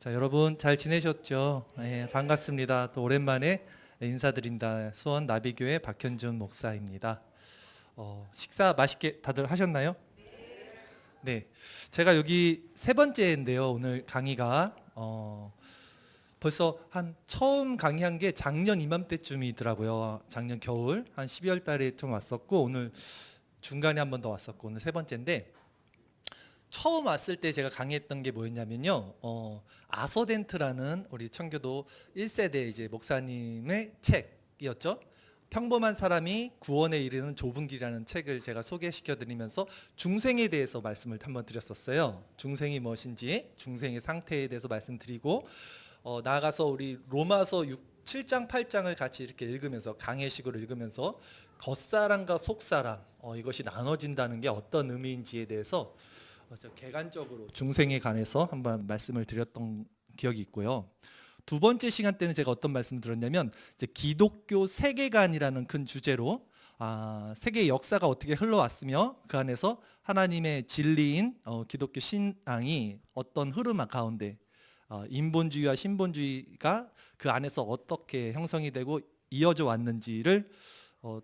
자, 여러분 잘 지내셨죠? 반갑습니다. 또 오랜만에 인사드린다. 수원 나비교회 박현준 목사입니다. 식사 맛있게 다들 하셨나요? 네, 제가 여기 세 번째인데요. 오늘 강의가 벌써 한 처음 강의한 게 작년 이맘때쯤이더라고요. 작년 겨울 한 12월 달에 좀 왔었고, 오늘 중간에 한 번 더 왔었고, 오늘 세 번째인데, 처음 왔을 때 제가 강의했던 게 뭐였냐면요. 아서덴트라는 우리 청교도 1세대 이제 목사님의 책이었죠. 평범한 사람이 구원에 이르는 좁은 길이라는 책을 제가 소개시켜 드리면서 중생에 대해서 말씀을 한번 드렸었어요. 중생이 무엇인지, 중생의 상태에 대해서 말씀드리고, 나아가서 우리 로마서 7장 8장을 같이 이렇게 읽으면서 강해식으로 읽으면서 겉사람과 속사람, 이것이 나눠진다는 게 어떤 의미인지에 대해서 개관적으로 중생에 관해서 한번 말씀을 드렸던 기억이 있고요. 두 번째 시간 때는 제가 어떤 말씀을 드렸냐면 이제 기독교 세계관이라는 큰 주제로 세계의 역사가 어떻게 흘러왔으며 그 안에서 하나님의 진리인 기독교 신앙이 어떤 흐름 가운데 인본주의와 신본주의가 그 안에서 어떻게 형성이 되고 이어져 왔는지를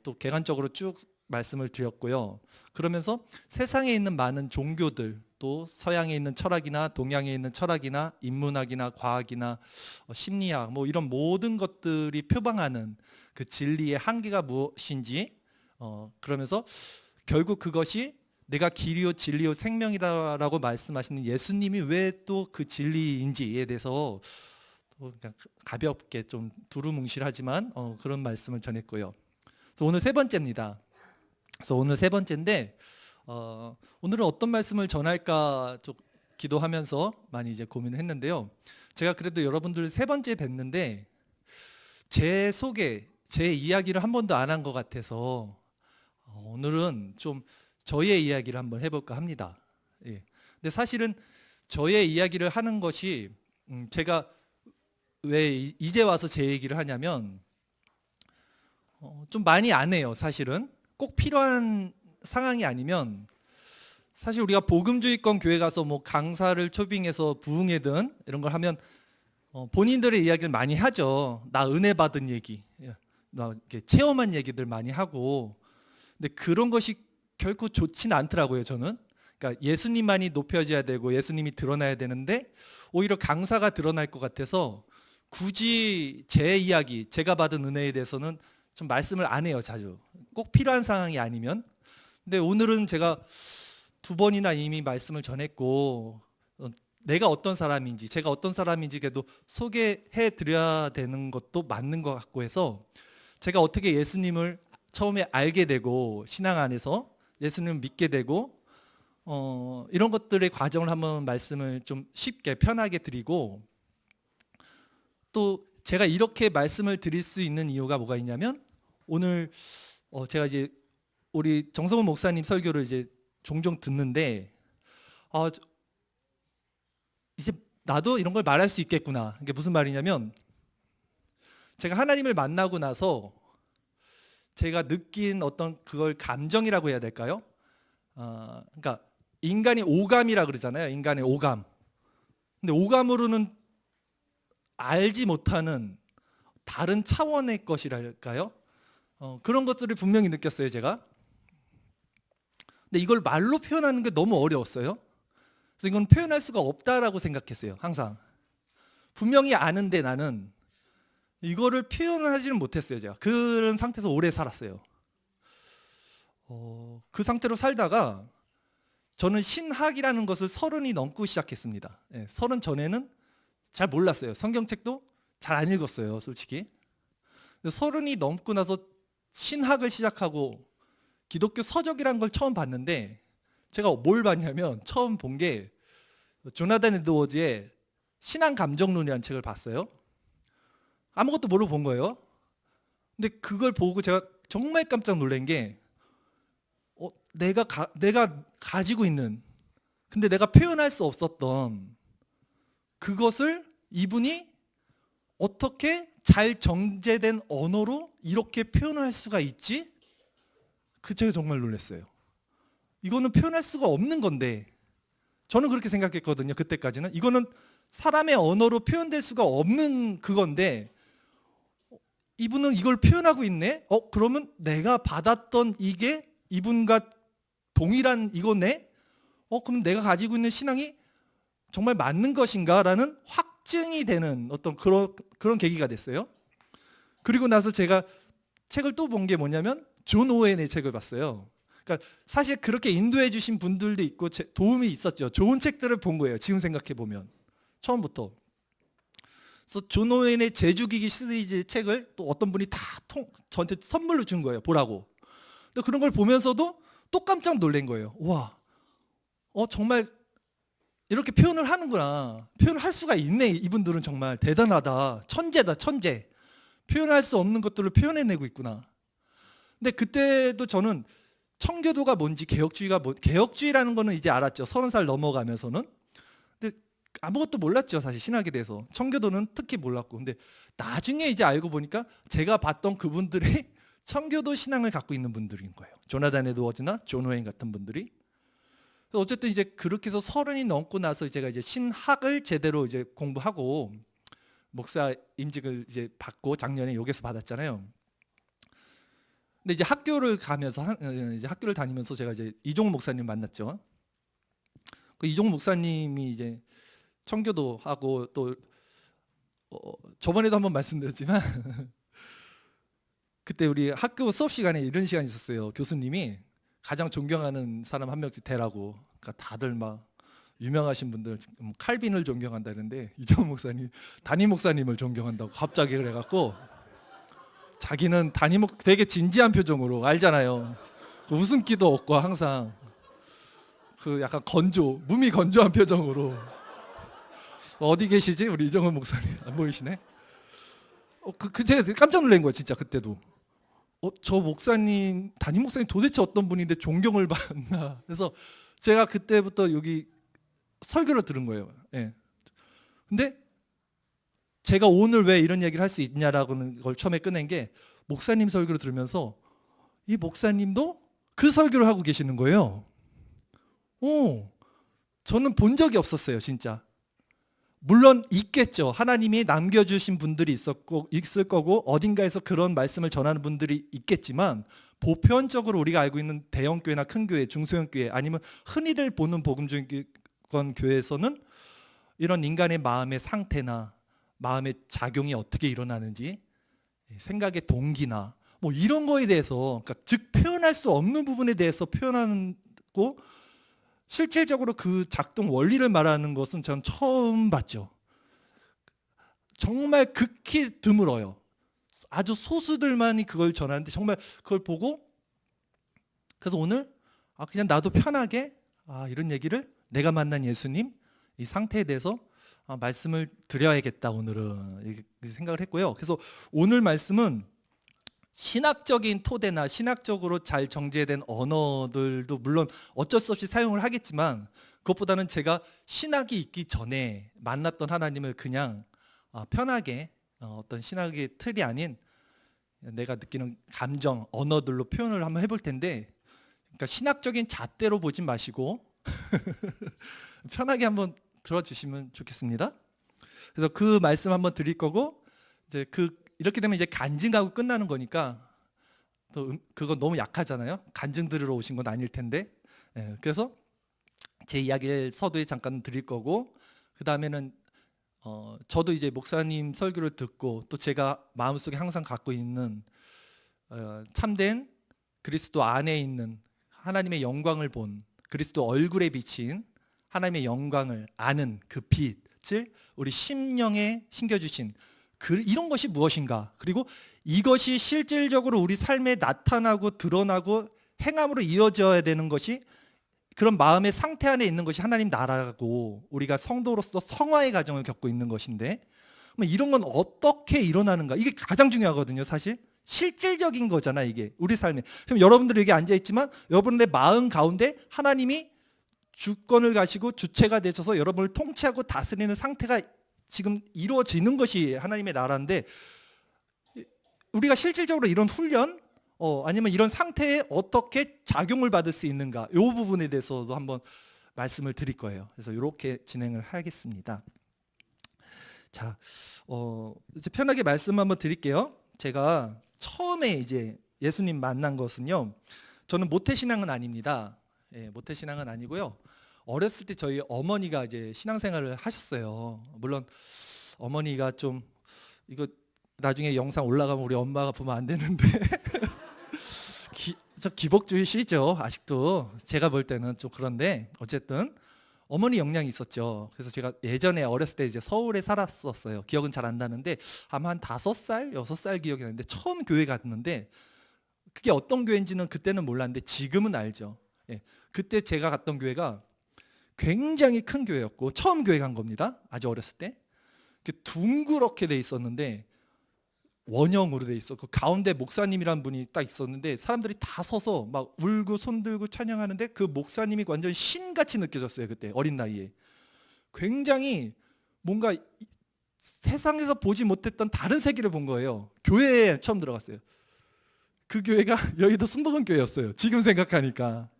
또 개관적으로 쭉 말씀을 드렸고요. 그러면서 세상에 있는 많은 종교들, 또 서양에 있는 철학이나 동양에 있는 철학이나 인문학이나 과학이나 심리학 뭐 이런 모든 것들이 표방하는 그 진리의 한계가 무엇인지 그러면서 결국 그것이 내가 길이요 진리요 생명이라고 말씀하시는 예수님이 왜 또 그 진리인지에 대해서 그냥 가볍게 좀 두루뭉실하지만 그런 말씀을 전했고요. 그래서 오늘 세 번째입니다. 그래서 오늘 세 번째인데 오늘은 어떤 말씀을 전할까 좀 기도하면서 많이 이제 고민을 했는데요. 제가 그래도 여러분들 세 번째 뵀는데 제 소개, 제 이야기를 한 번도 안 한 것 같아서 오늘은 좀 저의 이야기를 한번 해볼까 합니다. 예. 근데 사실은 저의 이야기를 하는 것이 제가 왜 이제 와서 제 얘기를 하냐면 좀 많이 안 해요. 사실은 꼭 필요한 상황이 아니면 사실 우리가 복음주의권 교회 가서 뭐 강사를 초빙해서 부흥회든 이런 걸 하면 본인들의 이야기를 많이 하죠. 나 은혜 받은 얘기, 나 이렇게 체험한 얘기들 많이 하고. 근데 그런 것이 결코 좋지는 않더라고요. 저는. 그러니까 예수님만이 높여져야 되고 예수님이 드러나야 되는데 오히려 강사가 드러날 것 같아서 굳이 제 이야기, 제가 받은 은혜에 대해서는 좀 말씀을 안 해요. 자주. 꼭 필요한 상황이 아니면. 근데 오늘은 제가 두 번이나 이미 말씀을 전했고 내가 어떤 사람인지, 제가 어떤 사람인지 그래도 소개해 드려야 되는 것도 맞는 것 같고 해서 제가 어떻게 예수님을 처음에 알게 되고 신앙 안에서 예수님을 믿게 되고 이런 것들의 과정을 한번 말씀을 좀 쉽게 편하게 드리고, 또 제가 이렇게 말씀을 드릴 수 있는 이유가 뭐가 있냐면 오늘 제가 이제 우리 정성훈 목사님 설교를 이제 종종 듣는데 이제 나도 이런 걸 말할 수 있겠구나. 이게 무슨 말이냐면 제가 하나님을 만나고 나서 제가 느낀 어떤 그걸 감정이라고 해야 될까요? 그러니까 인간이 오감이라 그러잖아요. 인간의 오감. 근데 오감으로는 알지 못하는 다른 차원의 것이랄까요? 그런 것들을 분명히 느꼈어요, 제가. 근데 이걸 말로 표현하는 게 너무 어려웠어요. 그래서 이건 표현할 수가 없다라고 생각했어요, 항상. 분명히 아는데 나는 이거를 표현을 하지는 못했어요, 제가. 그런 상태에서 오래 살았어요. 그 상태로 살다가 저는 신학이라는 것을 30이 넘고 시작했습니다. 30 전에는 잘 몰랐어요. 성경책도 잘 안 읽었어요, 솔직히. 30이 넘고 나서 신학을 시작하고 기독교 서적이라는 걸 처음 봤는데 제가 뭘 봤냐면 처음 본 게 조나단 에드워즈의 신앙 감정론이라는 책을 봤어요. 아무것도 모르고 본 거예요. 근데 그걸 보고 제가 정말 깜짝 놀란 게 내가 가지고 있는, 근데 내가 표현할 수 없었던 그것을 이분이 어떻게 잘 정제된 언어로 이렇게 표현을 할 수가 있지? 제가 정말 놀랐어요. 이거는 표현할 수가 없는 건데, 저는 그렇게 생각했거든요. 그때까지는 이거는 사람의 언어로 표현될 수가 없는 그건데 이분은 이걸 표현하고 있네? 그러면 내가 받았던 이게 이분과 동일한 이거네? 그럼 내가 가지고 있는 신앙이 정말 맞는 것인가? 라는 확증이 되는 어떤 그런 계기가 됐어요. 그리고 나서 제가 책을 또 본 게 뭐냐면 존 오웬의 책을 봤어요. 그러니까 사실 그렇게 인도해 주신 분들도 있고 도움이 있었죠. 좋은 책들을 본 거예요. 지금 생각해 보면 처음부터. 그래서 존 오웬의 제주기기 시리즈 책을 또 어떤 분이 다 저한테 선물로 준 거예요. 보라고. 근데 그런 걸 보면서도 또 깜짝 놀란 거예요. 와, 정말 이렇게 표현을 하는구나. 표현을 할 수가 있네. 이분들은 정말 대단하다. 천재다, 천재. 표현할 수 없는 것들을 표현해내고 있구나. 근데 그때도 저는 청교도가 뭔지 개혁주의라는 거는 이제 알았죠. 30살 넘어가면서는. 근데 아무것도 몰랐죠. 사실 신학에 대해서. 청교도는 특히 몰랐고. 근데 나중에 이제 알고 보니까 제가 봤던 그분들이 청교도 신앙을 갖고 있는 분들인 거예요. 조나단 에드워즈나 존 오웬 같은 분들이. 어쨌든 이제 그렇게 해서 30이 넘고 나서 제가 이제 신학을 제대로 이제 공부하고 목사 임직을 이제 받고 작년에 여기서 받았잖아요. 근데 이제 학교를 다니면서 제가 이제 이종욱 목사님 만났죠. 그 이종욱 목사님이 이제 청교도하고 또 저번에도 한번 말씀드렸지만 그때 우리 학교 수업 시간에 이런 시간이 있었어요. 교수님이 가장 존경하는 사람 한 명씩 대라고. 그러니까 다들 막 유명하신 분들 칼빈을 존경한다 그러는데 이종욱 목사님 담임 목사님을 존경한다고 갑자기 그래갖고 자기는 되게 진지한 표정으로 알잖아요. 그 웃음기도 없고 항상 그 약간 몸이 건조한 표정으로 어디 계시지? 우리 이종욱 목사님 안 보이시네? 제가 깜짝 놀란 거예요, 진짜 그때도. 저 목사님, 담임 목사님 도대체 어떤 분인데 존경을 받나? 그래서 제가 그때부터 여기 설교를 들은 거예요. 예. 근데 제가 오늘 왜 이런 얘기를 할 수 있냐라고는 걸 처음에 꺼낸 게 목사님 설교를 들으면서 이 목사님도 그 설교를 하고 계시는 거예요. 저는 본 적이 없었어요, 진짜. 물론 있겠죠. 하나님이 남겨주신 분들이 있을 거고 어딘가에서 그런 말씀을 전하는 분들이 있겠지만 보편적으로 우리가 알고 있는 대형 교회나 큰 교회, 중소형 교회 아니면 흔히들 보는 복음주의권 교회에서는 이런 인간의 마음의 상태나 마음의 작용이 어떻게 일어나는지 생각의 동기나 뭐 이런 거에 대해서 그러니까 즉 표현할 수 없는 부분에 대해서 표현하는 거 실질적으로 그 작동 원리를 말하는 것은 전 처음 봤죠. 정말 극히 드물어요. 아주 소수들만이 그걸 전하는데 정말 그걸 보고 그래서 오늘 그냥 나도 편하게 이런 얘기를 내가 만난 예수님 이 상태에 대해서 말씀을 드려야겠다 오늘은 이렇게 생각을 했고요. 그래서 오늘 말씀은 신학적인 토대나 신학적으로 잘 정제된 언어들도 물론 어쩔 수 없이 사용을 하겠지만 그것보다는 제가 신학이 있기 전에 만났던 하나님을 그냥 편하게 어떤 신학의 틀이 아닌 내가 느끼는 감정, 언어들로 표현을 한번 해볼 텐데 그러니까 신학적인 잣대로 보지 마시고 편하게 한번 들어주시면 좋겠습니다. 그래서 그 말씀 한번 드릴 거고 이제 이렇게 되면 이제 간증하고 끝나는 거니까 또 그건 너무 약하잖아요. 간증 들으러 오신 건 아닐 텐데. 그래서 제 이야기를 서두에 잠깐 드릴 거고 그 다음에는 저도 이제 목사님 설교를 듣고 또 제가 마음속에 항상 갖고 있는 참된 그리스도 안에 있는 하나님의 영광을 본 그리스도 얼굴에 비친 하나님의 영광을 아는 그 빛을 우리 심령에 심겨주신 이런 것이 무엇인가 그리고 이것이 실질적으로 우리 삶에 나타나고 드러나고 행함으로 이어져야 되는 것이 그런 마음의 상태 안에 있는 것이 하나님 나라고 우리가 성도로서 성화의 과정을 겪고 있는 것인데 이런 건 어떻게 일어나는가 이게 가장 중요하거든요. 사실 실질적인 거잖아 이게 우리 삶에. 그럼 여러분들 여기 앉아있지만 여러분의 마음 가운데 하나님이 주권을 가시고 주체가 되셔서 여러분을 통치하고 다스리는 상태가 지금 이루어지는 것이 하나님의 나라인데 우리가 실질적으로 이런 훈련 아니면 이런 상태에 어떻게 작용을 받을 수 있는가 이 부분에 대해서도 한번 말씀을 드릴 거예요. 그래서 이렇게 진행을 하겠습니다. 자, 이제 편하게 말씀 한번 드릴게요. 제가 처음에 이제 예수님 만난 것은요, 저는 모태신앙은 아닙니다. 예, 모태신앙은 아니고요. 어렸을 때 저희 어머니가 이제 신앙생활을 하셨어요. 물론 어머니가 좀 이거 나중에 영상 올라가면 우리 엄마가 보면 안 되는데 저 기복주의시죠 아직도. 제가 볼 때는 좀 그런데 어쨌든 어머니 영향이 있었죠. 그래서 제가 예전에 어렸을 때 이제 서울에 살았었어요. 기억은 잘 안 나는데 아마 한 5살, 6살 기억이 나는데 처음 교회 갔는데 그게 어떤 교회인지는 그때는 몰랐는데 지금은 알죠. 예, 그때 제가 갔던 교회가 굉장히 큰 교회였고 처음 교회 간 겁니다. 아주 어렸을 때. 둥그렇게 돼 있었는데 원형으로 돼 있어. 그 가운데 목사님이란 분이 딱 있었는데 사람들이 다 서서 막 울고 손 들고 찬양하는데 그 목사님이 완전 신같이 느껴졌어요. 그때 어린 나이에. 굉장히 뭔가 세상에서 보지 못했던 다른 세계를 본 거예요. 교회에 처음 들어갔어요. 그 교회가 여의도 순복음 교회였어요. 지금 생각하니까.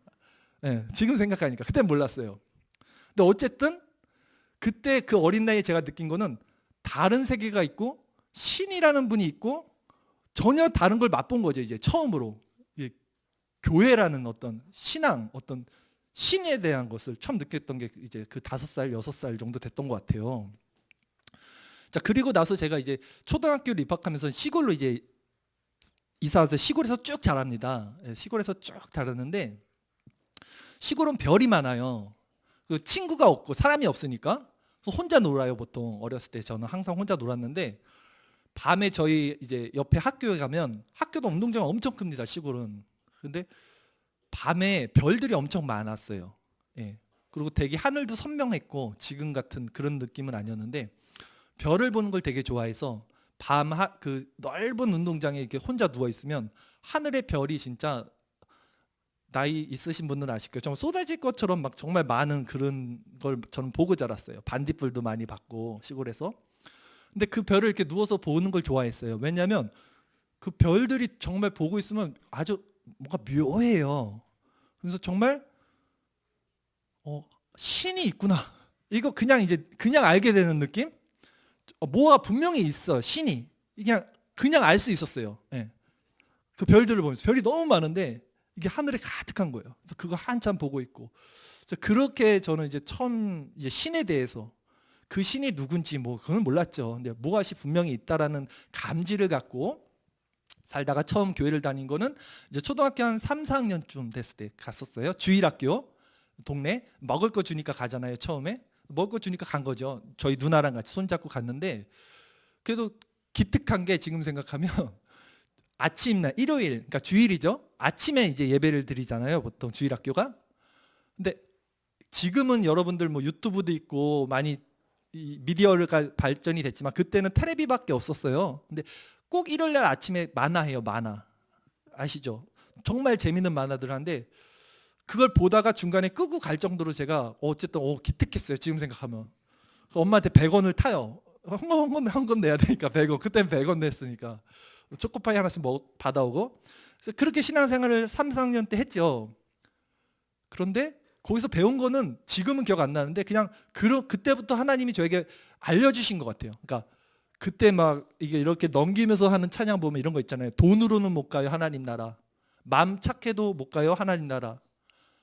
네, 지금 생각하니까. 그때 몰랐어요. 근데 어쨌든 그때 그 어린 나이에 제가 느낀 거는 다른 세계가 있고 신이라는 분이 있고 전혀 다른 걸 맛본 거죠. 이제 처음으로 교회라는 어떤 신앙, 어떤 신에 대한 것을 처음 느꼈던 게 이제 그 5살, 6살 정도 됐던 것 같아요. 자, 그리고 나서 제가 이제 초등학교를 입학하면서 시골로 이제 이사 와서 시골에서 쭉 자랍니다. 시골에서 쭉 자랐는데 시골은 별이 많아요. 그 친구가 없고 사람이 없으니까 혼자 놀아요. 보통 어렸을 때 저는 항상 혼자 놀았는데 밤에 저희 이제 옆에 학교에 가면 학교도 운동장이 엄청 큽니다. 시골은. 근데 밤에 별들이 엄청 많았어요. 예. 그리고 되게 하늘도 선명했고 지금 같은 그런 느낌은 아니었는데 별을 보는 걸 되게 좋아해서 그 넓은 운동장에 이렇게 혼자 누워 있으면 하늘의 별이 진짜 나이 있으신 분들은 아실 거예요. 정말 쏟아질 것처럼 막 정말 많은 그런 걸 저는 보고 자랐어요. 반딧불도 많이 봤고 시골에서. 근데 그 별을 이렇게 누워서 보는 걸 좋아했어요. 왜냐하면 그 별들이 정말 보고 있으면 아주 뭔가 묘해요. 그래서 정말 신이 있구나. 이거 그냥 이제 그냥 알게 되는 느낌? 뭐가 분명히 있어. 신이 그냥 알 수 있었어요. 예. 그 별들을 보면서 별이 너무 많은데 이게 하늘에 가득한 거예요. 그래서 그거 한참 보고 있고. 그래서 그렇게 저는 이제 처음 이제 신에 대해서 그 신이 누군지 뭐 그건 몰랐죠. 근데 무엇이 분명히 있다라는 감지를 갖고 살다가 처음 교회를 다닌 거는 이제 초등학교 한 3, 4학년쯤 됐을 때 갔었어요. 주일학교 동네 먹을 거 주니까 가잖아요. 처음에 먹을 거 주니까 간 거죠. 저희 누나랑 같이 손잡고 갔는데 그래도 기특한 게 지금 생각하면 아침날 일요일 그러니까 주일이죠. 아침에 이제 예배를 드리잖아요. 보통 주일학교가. 근데 지금은 여러분들 뭐 유튜브도 있고 많이 이 미디어가 발전이 됐지만 그때는 테레비밖에 없었어요. 근데 꼭 일요일 날 아침에 만화해요. 만화 아시죠? 정말 재밌는 만화들 하는데 그걸 보다가 중간에 끄고 갈 정도로 제가 어쨌든 기특했어요. 지금 생각하면 엄마한테 100원을 타요. 헌금 내야 되니까 100원. 그때는 100원 냈으니까 초코파이 하나씩 받아오고. 그래서 그렇게 신앙생활을 3, 4학년 때 했죠. 그런데 거기서 배운 거는 지금은 기억 안 나는데 그냥 그때부터 하나님이 저에게 알려주신 것 같아요. 그러니까 그때 막 이게 이렇게 넘기면서 하는 찬양 보면 이런 거 있잖아요. 돈으로는 못 가요 하나님 나라. 마음 착해도 못 가요 하나님 나라.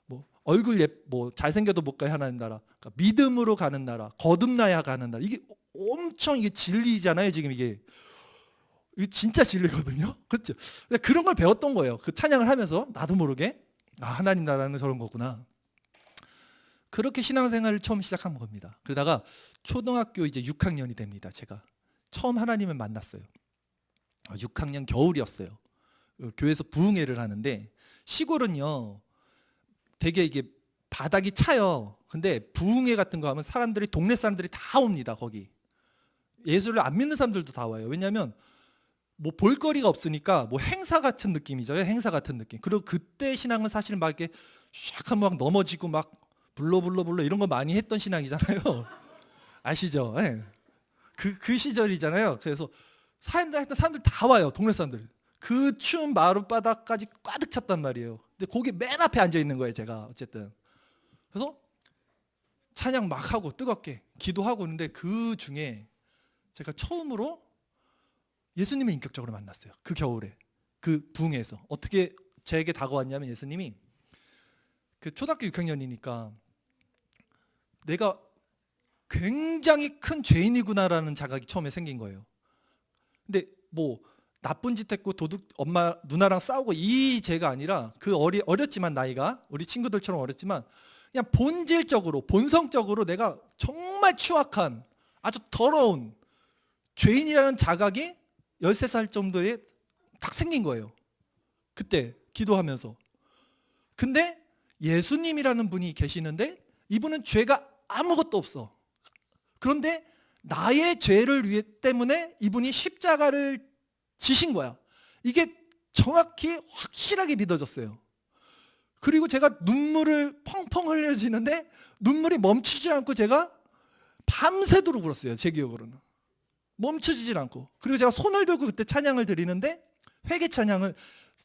뭐 얼굴 뭐 잘생겨도 못 가요 하나님 나라. 그러니까 믿음으로 가는 나라, 거듭나야 가는 나라. 이게 엄청 이게 진리잖아요. 지금 이게 진짜 진리거든요. 그렇죠? 그런 걸 배웠던 거예요. 그 찬양을 하면서 나도 모르게 하나님 나라는 저런 거구나. 그렇게 신앙생활을 처음 시작한 겁니다. 그러다가 초등학교 이제 6학년이 됩니다. 제가 처음 하나님을 만났어요. 6학년 겨울이었어요. 교회에서 부흥회를 하는데 시골은요 되게 이게 바닥이 차요. 근데 부흥회 같은 거 하면 사람들이 동네 사람들이 다 옵니다. 거기 예수를 안 믿는 사람들도 다 와요. 왜냐하면 뭐 볼거리가 없으니까 뭐 행사 같은 느낌이죠. 행사 같은 느낌. 그리고 그때 신앙은 사실 막 이렇게 샥 하면 막 넘어지고 막 불러 이런 거 많이 했던 신앙이잖아요. 아시죠? 네. 그 시절이잖아요. 그래서 사람들 다 와요. 동네 사람들. 그 추운 마룻바닥까지 가득 찼단 말이에요. 근데 거기 맨 앞에 앉아 있는 거예요. 제가 어쨌든. 그래서 찬양 막 하고 뜨겁게 기도하고 있는데 그 중에 제가 처음으로 예수님을 인격적으로 만났어요. 그 겨울에 그 부흥회에서. 어떻게 저에게 다가왔냐면 예수님이 그 초등학교 6학년이니까 내가 굉장히 큰 죄인이구나라는 자각이 처음에 생긴 거예요. 근데 뭐 나쁜 짓 했고 도둑 엄마 누나랑 싸우고 이 죄가 아니라 그 어렸지만 나이가 우리 친구들처럼 어렸지만 그냥 본질적으로 본성적으로 내가 정말 추악한 아주 더러운 죄인이라는 자각이 13살 정도에 딱 생긴 거예요. 그때 기도하면서. 근데 예수님이라는 분이 계시는데 이분은 죄가 아무것도 없어. 그런데 나의 죄를 위해 때문에 이분이 십자가를 지신 거야. 이게 정확히 확실하게 믿어졌어요. 그리고 제가 눈물을 펑펑 흘려지는데 눈물이 멈추지 않고 제가 밤새도록 울었어요. 제 기억으로는. 멈춰지질 않고. 그리고 제가 손을 들고 그때 찬양을 드리는데 회개 찬양을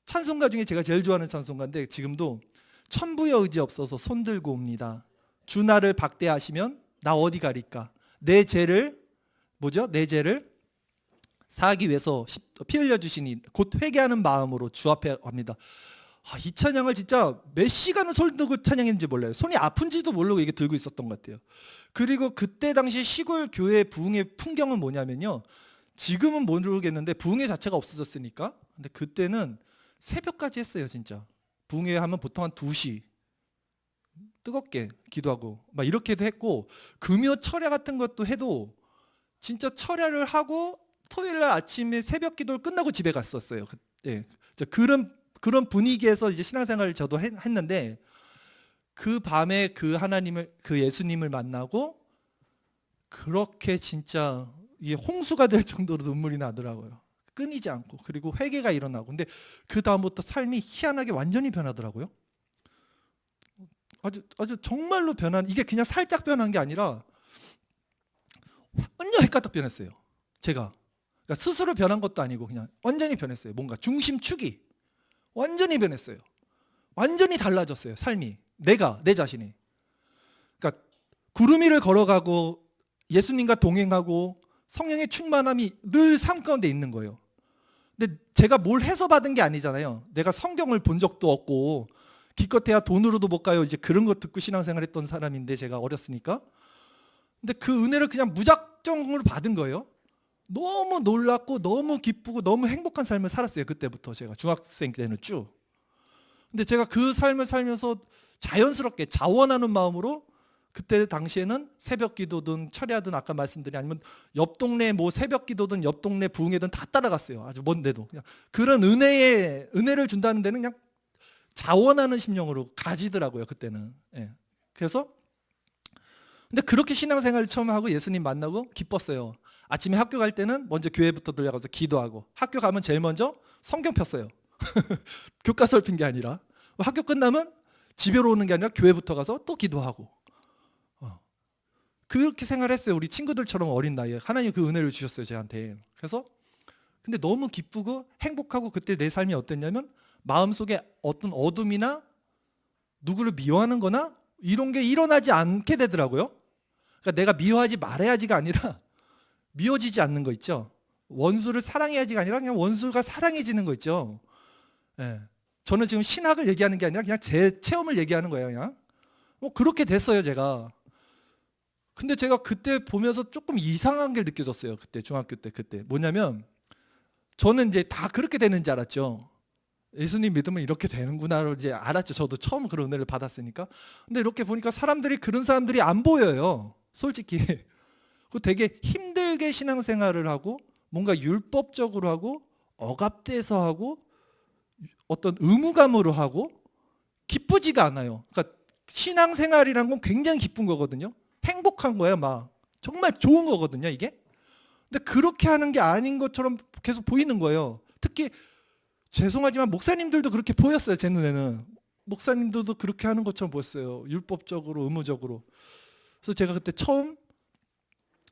찬송가 중에 제가 제일 좋아하는 찬송가인데 지금도 천부의 의지 없어서 손 들고 옵니다. 주 나를 박대하시면 나 어디 가리까. 내 죄를 뭐죠? 내 죄를 사하기 위해서 피 흘려 주시니 곧 회개하는 마음으로 주 앞에 갑니다. 이 찬양을 진짜 몇 시간을 손 들고 찬양했는지 몰라요. 손이 아픈지도 모르고 이게 들고 있었던 것 같아요. 그리고 그때 당시 시골 교회 부흥의 풍경은 뭐냐면요. 지금은 모르겠는데 부흥회 자체가 없어졌으니까. 근데 그때는 새벽까지 했어요, 진짜. 부흥회 하면 보통 한 2시 뜨겁게 기도하고 막 이렇게도 했고 금요 철야 같은 것도 해도 진짜 철야를 하고 토요일 날 아침에 새벽 기도를 끝나고 집에 갔었어요. 그때 그런 분위기에서 이제 신앙생활을 저도 했는데 그 밤에 그 하나님을 그 예수님을 만나고 그렇게 진짜 이게 홍수가 될 정도로 눈물이 나더라고요. 끊이지 않고. 그리고 회개가 일어나고. 근데 그 다음부터 삶이 희한하게 완전히 변하더라고요. 아주 정말로 변한, 이게 그냥 살짝 변한 게 아니라 완전 헷가닥 변했어요. 제가. 그러니까 스스로 변한 것도 아니고 그냥 완전히 변했어요. 뭔가 중심축이 완전히 변했어요. 완전히 달라졌어요. 삶이. 내 자신이. 그러니까 구름 위를 걸어가고 예수님과 동행하고 성령의 충만함이 늘 삶 가운데 있는 거예요. 근데 제가 뭘 해서 받은 게 아니잖아요. 내가 성경을 본 적도 없고 기껏해야 돈으로도 못 가요. 이제 그런 거 듣고 신앙생활 했던 사람인데 제가 어렸으니까. 근데 그 은혜를 그냥 무작정으로 받은 거예요. 너무 놀랐고 너무 기쁘고 너무 행복한 삶을 살았어요. 그때부터 제가 중학생 때는 쭉. 근데 제가 그 삶을 살면서 자연스럽게 자원하는 마음으로 그때 당시에는 새벽 기도든 철야든 아까 말씀드린 아니면 옆 동네 뭐 새벽 기도든 옆 동네 부흥회든 다 따라갔어요. 아주 먼데도. 그냥 그런 은혜를 준다는 데는 그냥 자원하는 심령으로 가지더라고요. 그때는. 예. 그래서 근데 그렇게 신앙생활을 처음 하고 예수님 만나고 기뻤어요. 아침에 학교 갈 때는 먼저 교회부터 들려가서 기도하고 학교 가면 제일 먼저 성경 폈어요. 교과서를 핀 게 아니라 학교 끝나면 집에로 오는 게 아니라 교회부터 가서 또 기도하고 그렇게 생활했어요. 우리 친구들처럼 어린 나이에 하나님 그 은혜를 주셨어요. 저한테. 그래서 근데 너무 기쁘고 행복하고 그때 내 삶이 어땠냐면 마음속에 어떤 어둠이나 누구를 미워하는 거나 이런 게 일어나지 않게 되더라고요. 그러니까 내가 미워하지 말아야지가 아니라 미워지지 않는 거 있죠. 원수를 사랑해야지가 아니라 그냥 원수가 사랑해지는 거 있죠. 예. 저는 지금 신학을 얘기하는 게 아니라 그냥 제 체험을 얘기하는 거예요. 그냥 뭐 그렇게 됐어요. 제가. 근데 제가 그때 보면서 조금 이상한 게 느껴졌어요. 그때 중학교 때 그때 뭐냐면 저는 이제 다 그렇게 되는 줄 알았죠. 예수님 믿으면 이렇게 되는구나를 이제 알았죠. 저도 처음 그런 은혜를 받았으니까. 근데 이렇게 보니까 그런 사람들이 안 보여요. 솔직히. 그 되게 힘들게 신앙생활을 하고 뭔가 율법적으로 하고 억압돼서 하고 어떤 의무감으로 하고 기쁘지가 않아요. 그러니까 신앙생활이란 건 굉장히 기쁜 거거든요. 행복한 거예요. 막 정말 좋은 거거든요. 이게. 근데 그렇게 하는 게 아닌 것처럼 계속 보이는 거예요. 특히 죄송하지만 목사님들도 그렇게 보였어요. 제 눈에는. 목사님들도 그렇게 하는 것처럼 보였어요. 율법적으로 의무적으로. 그래서 제가 그때 처음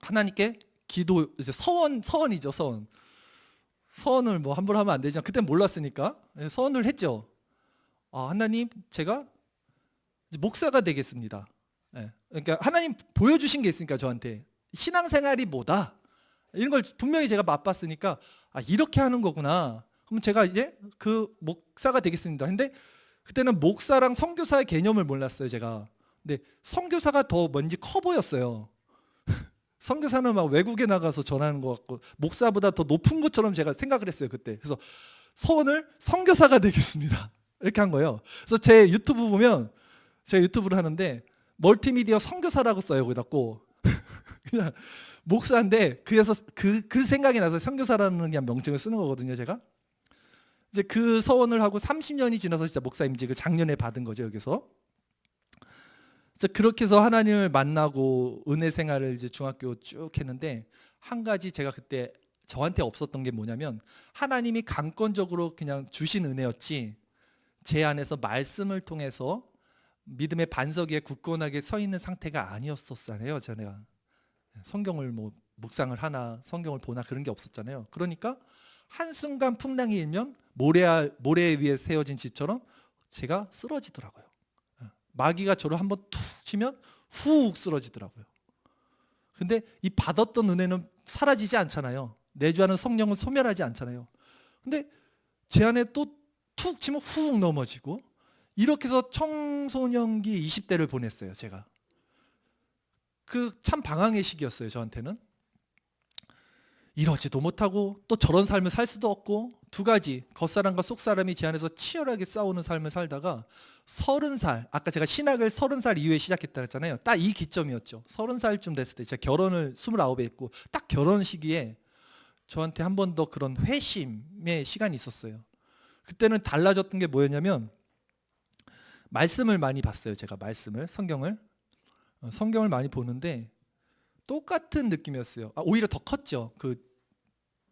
하나님께 기도 이제 서원이죠. 서원을 뭐 함부로 하면 안 되지만 그땐 몰랐으니까 서원을 했죠. 하나님 제가 이제 목사가 되겠습니다. 그러니까 하나님 보여주신 게 있으니까 저한테 신앙생활이 뭐다. 이런 걸 분명히 제가 맛봤으니까 이렇게 하는 거구나. 그럼 제가 이제 그 목사가 되겠습니다. 근데 그때는 목사랑 선교사의 개념을 몰랐어요, 제가. 근데 선교사가 더 뭔지 커 보였어요. 선교사는 막 외국에 나가서 전하는 것 같고 목사보다 더 높은 것처럼 제가 생각을 했어요, 그때. 그래서 소원을 선교사가 되겠습니다. 이렇게 한 거예요. 그래서 제 유튜브 보면 제가 유튜브를 하는데 멀티미디어 선교사라고 써요, 거기다 꼭. 그냥 목사인데 그래서 그 생각이 나서 선교사라는 그냥 명칭을 쓰는 거거든요, 제가. 이제 그 서원을 하고 30년이 지나서 진짜 목사 임직을 작년에 받은 거죠, 여기서. 그래서 그렇게 해서 하나님을 만나고 은혜 생활을 이제 중학교 쭉 했는데 한 가지 제가 그때 저한테 없었던 게 뭐냐면 하나님이 강권적으로 그냥 주신 은혜였지 제 안에서 말씀을 통해서 믿음의 반석 위에 굳건하게 서 있는 상태가 아니었었잖아요. 제가 성경을 뭐 묵상을 하나 성경을 보나 그런 게 없었잖아요. 그러니까 한순간 풍랑이 일면 모래 위에 세워진 집처럼 제가 쓰러지더라고요. 마귀가 저를 한번 툭 치면 훅 쓰러지더라고요. 근데 이 받았던 은혜는 사라지지 않잖아요. 내주하는 성령은 소멸하지 않잖아요. 근데 제 안에 또 툭 치면 훅 넘어지고 이렇게 해서 청소년기 20대를 보냈어요, 제가. 그 참 방황의 시기였어요, 저한테는. 이러지도 못하고 또 저런 삶을 살 수도 없고 두 가지, 겉사람과 속사람이 제 안에서 치열하게 싸우는 삶을 살다가 30살, 아까 제가 신학을 30살 이후에 시작했다 했잖아요. 딱 이 기점이었죠. 30살쯤 됐을 때 제가 결혼을 29에 했고 딱 결혼 시기에 저한테 한 번 더 그런 회심의 시간이 있었어요. 그때는 달라졌던 게 뭐였냐면 말씀을 많이 봤어요. 제가 말씀을, 성경을 많이 보는데 똑같은 느낌이었어요. 오히려 더 컸죠. 그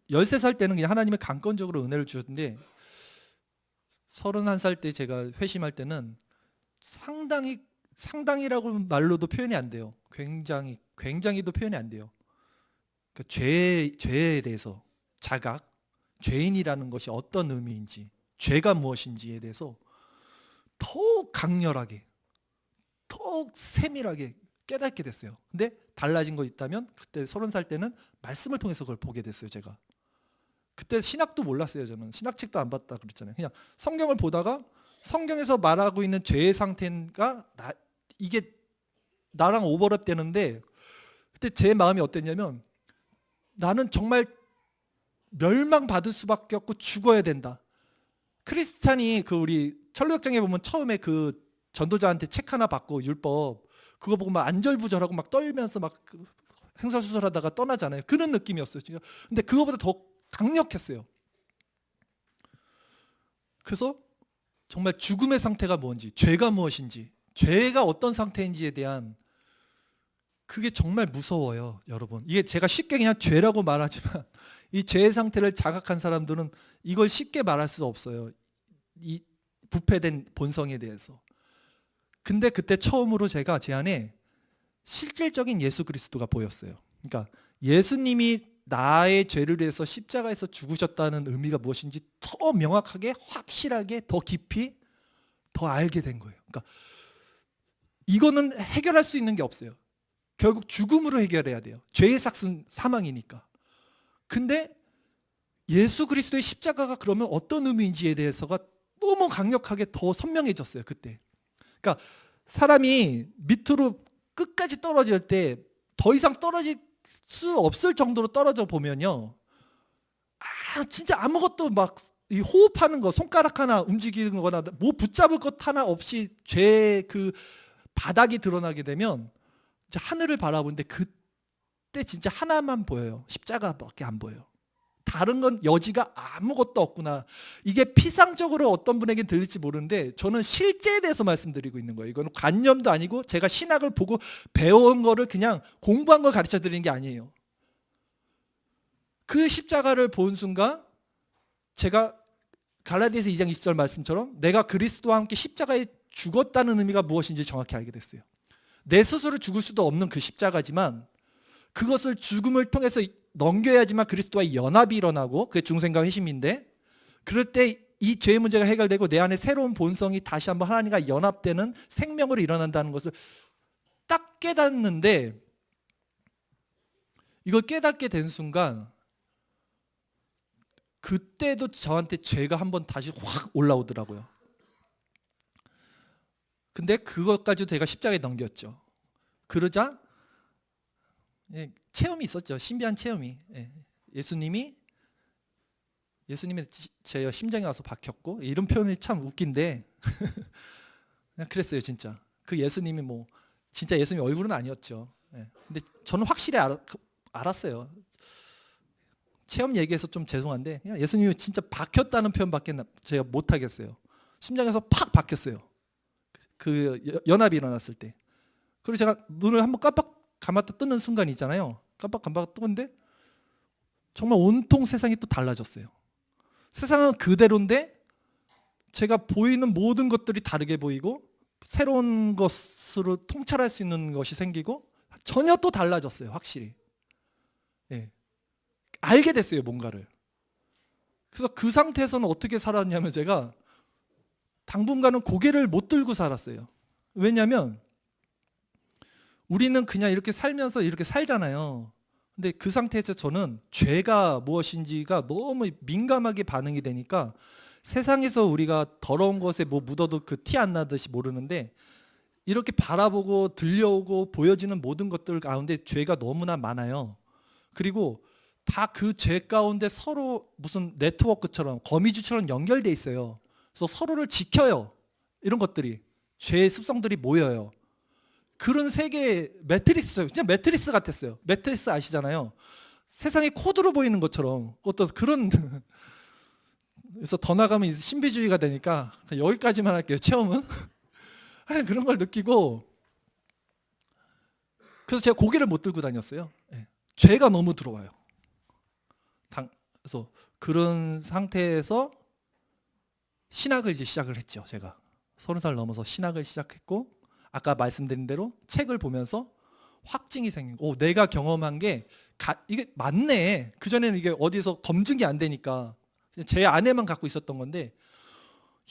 13살 때는 그냥 하나님의 강권적으로 은혜를 주셨는데 31살 때 제가 회심할 때는 상당히라고 말로도 표현이 안 돼요. 굉장히도 표현이 안 돼요. 그러니까 죄에 대해서 자각, 죄인이라는 것이 어떤 의미인지, 죄가 무엇인지에 대해서 더욱 강렬하게, 더욱 세밀하게 깨닫게 됐어요. 근데 달라진 거 있다면 그때 30살 때는 말씀을 통해서 그걸 보게 됐어요, 제가. 그때 신학도 몰랐어요, 저는. 신학책도 안 봤다 그랬잖아요. 그냥 성경을 보다가 성경에서 말하고 있는 죄의 상태가 이게 나랑 오버랩 되는데 그때 제 마음이 어땠냐면 나는 정말 멸망받을 수밖에 없고 죽어야 된다. 크리스찬이 그 우리 철로역정에 보면 처음에 그 전도자한테 책 하나 받고 율법 그거 보고 막 안절부절하고 막 떨면서 막 행설수설하다가 떠나잖아요. 그런 느낌이었어요. 근데 그거보다 더 강력했어요. 그래서 정말 죽음의 상태가 뭔지, 죄가 무엇인지, 죄가 어떤 상태인지에 대한 그게 정말 무서워요, 여러분. 이게 제가 쉽게 그냥 죄라고 말하지만 이 죄의 상태를 자각한 사람들은 이걸 쉽게 말할 수 없어요. 이 부패된 본성에 대해서. 근데 그때 처음으로 제가 제 안에 실질적인 예수 그리스도가 보였어요. 그러니까 예수님이 나의 죄를 위해서 십자가에서 죽으셨다는 의미가 무엇인지 더 명확하게, 확실하게, 더 깊이 더 알게 된 거예요. 그러니까 이거는 해결할 수 있는 게 없어요. 결국 죽음으로 해결해야 돼요. 죄의 삭은 사망이니까. 근데 예수 그리스도의 십자가가 그러면 어떤 의미인지에 대해서가 너무 강력하게 더 선명해졌어요, 그때. 그러니까 사람이 밑으로 끝까지 떨어질 때 더 이상 떨어질 수 없을 정도로 떨어져 보면요, 진짜 아무것도 막 이 호흡하는 거, 손가락 하나 움직이는 거나 뭐 붙잡을 것 하나 없이 죄의 그 바닥이 드러나게 되면 하늘을 바라보는데 그때 진짜 하나만 보여요. 십자가밖에 안 보여요. 다른 건 여지가 아무것도 없구나. 이게 피상적으로 어떤 분에겐 들릴지 모르는데 저는 실제에 대해서 말씀드리고 있는 거예요. 이거는 관념도 아니고 제가 신학을 보고 배운 거를 그냥 공부한 걸 가르쳐 드리는 게 아니에요. 그 십자가를 본 순간 제가 갈라디아서 2장 20절 말씀처럼 내가 그리스도와 함께 십자가에 죽었다는 의미가 무엇인지 정확히 알게 됐어요. 내 스스로 죽을 수도 없는 그 십자가지만 그것을 죽음을 통해서 넘겨야지만 그리스도와의 연합이 일어나고 그게 중생과 회심인데 그럴 때 이 죄의 문제가 해결되고 내 안에 새로운 본성이 다시 한번 하나님과 연합되는 생명으로 일어난다는 것을 딱 깨닫는데 이걸 깨닫게 된 순간 그때도 저한테 죄가 한번 다시 확 올라오더라고요. 근데 그것까지도 제가 십자가에 넘겼죠. 그러자 체험이 있었죠. 신비한 체험이. 예수님이 제 심장에 와서 박혔고, 이런 표현이 참 웃긴데 그냥 그랬어요. 진짜 그 예수님이 뭐 진짜 예수님 얼굴은 아니었죠. 근데 저는 확실히 알았어요. 체험 얘기해서 좀 죄송한데 그냥 예수님이 진짜 박혔다는 표현밖에 제가 못 하겠어요. 심장에서 팍 박혔어요. 그 연합이 일어났을 때. 그리고 제가 눈을 한번 깜빡 감았다 뜨는 순간 있잖아요. 깜빡 감았다 뜨는데 정말 온통 세상이 또 달라졌어요. 세상은 그대로인데 제가 보이는 모든 것들이 다르게 보이고 새로운 것으로 통찰할 수 있는 것이 생기고 전혀 또 달라졌어요. 확실히. 알게 됐어요. 뭔가를. 그래서 그 상태에서는 어떻게 살았냐면 제가 당분간은 고개를 못 들고 살았어요. 왜냐하면 우리는 그냥 이렇게 살면서 이렇게 살잖아요. 근데 그 상태에서 저는 죄가 무엇인지가 너무 민감하게 반응이 되니까 세상에서 우리가 더러운 것에 뭐 묻어도 그 티 안 나듯이 모르는데 이렇게 바라보고 들려오고 보여지는 모든 것들 가운데 죄가 너무나 많아요. 그리고 다 그 죄 가운데 서로 무슨 네트워크처럼 거미줄처럼 연결돼 있어요. 그래서 서로를 지켜요. 이런 것들이 죄의 습성들이 모여요. 그런 세계의 매트릭스예요. 그냥 매트리스 같았어요. 매트리스 아시잖아요. 세상이 코드로 보이는 것처럼 어떤 그런 그래서 더 나가면 신비주의가 되니까 여기까지만 할게요. 체험은 그런 걸 느끼고 그래서 제가 고개를 못 들고 다녔어요. 죄가 너무 들어와요. 그래서 그런 상태에서 신학을 이제 시작을 했죠. 제가 30살 넘어서 신학을 시작했고 아까 말씀드린 대로 책을 보면서 확증이 생긴 거. 내가 경험한 게 이게 맞네. 그전에는 이게 어디서 검증이 안 되니까 제 안에만 갖고 있었던 건데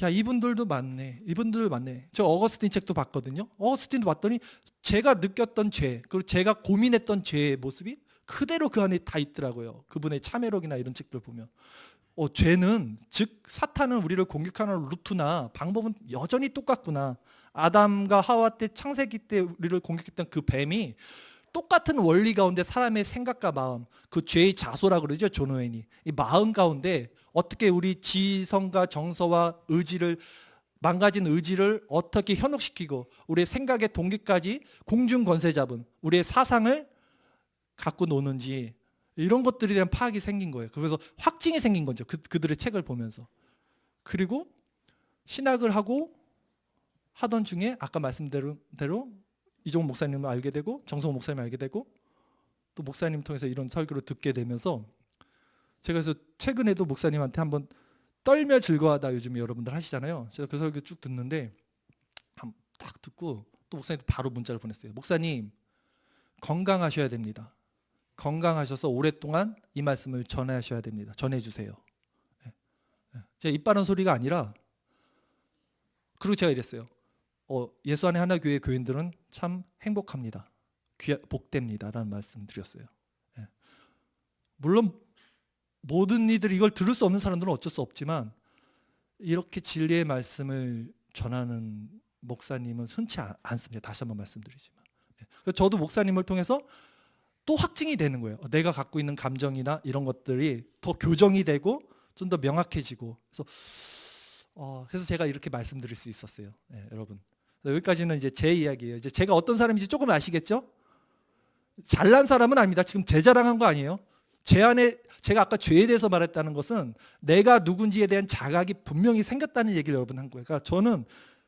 야 이분들도 맞네. 이분들 맞네. 저 어거스틴 책도 봤거든요. 어거스틴도 봤더니 제가 느꼈던 죄 그리고 제가 고민했던 죄의 모습이 그대로 그 안에 다 있더라고요. 그분의 참회록이나 이런 책들 보면 죄는 즉 사탄은 우리를 공격하는 루트나 방법은 여전히 똑같구나. 아담과 하와 때 창세기 때 우리를 공격했던 그 뱀이 똑같은 원리 가운데 사람의 생각과 마음, 그 죄의 자소라고 그러죠. 존 오웬이. 이 마음 가운데 어떻게 우리 지성과 정서와 의지를 망가진 의지를 어떻게 현혹시키고 우리의 생각의 동기까지 공중 권세 잡은 우리의 사상을 갖고 노는지 이런 것들에 대한 파악이 생긴 거예요. 그래서 확증이 생긴 거죠. 그들의 책을 보면서. 그리고 신학을 하고 하던 중에 아까 말씀대로 이종훈 목사님을 알게 되고 정성호 목사님을 알게 되고 또 목사님 통해서 이런 설교를 듣게 되면서 제가 그래서 최근에도 목사님한테 한번 떨며 즐거워하다 요즘 여러분들 하시잖아요. 제가 그 설교 쭉 듣는데 딱 듣고 또 목사님한테 바로 문자를 보냈어요. 목사님 건강하셔야 됩니다. 건강하셔서 오랫동안 이 말씀을 전하셔야 됩니다. 전해주세요. 제 입 바른 소리가 아니라 그리고 제가 이랬어요. 예수 안의 하나교회 교인들은 참 행복합니다. 복됩니다. 라는 말씀 드렸어요. 물론 모든 이들이 이걸 들을 수 없는 사람들은 어쩔 수 없지만 이렇게 진리의 말씀을 전하는 목사님은 흔치 않습니다. 다시 한번 말씀드리지만 저도 목사님을 통해서 또 확증이 되는 거예요. 내가 갖고 있는 감정이나 이런 것들이 더 교정이 되고 좀 더 명확해지고 그래서 제가 이렇게 말씀드릴 수 있었어요. 여러분 여기까지는 이제 제 이야기예요. 이제 제가 어떤 사람인지 조금 아시겠죠? 잘난 사람은 아닙니다. 지금 제 자랑한 거 아니에요. 제 안에 제가 아까 죄에 대해서 말했다는 것은 내가 누군지에 대한 자각이 분명히 생겼다는 얘기를 여러분 한 거예요. 그러니까 저는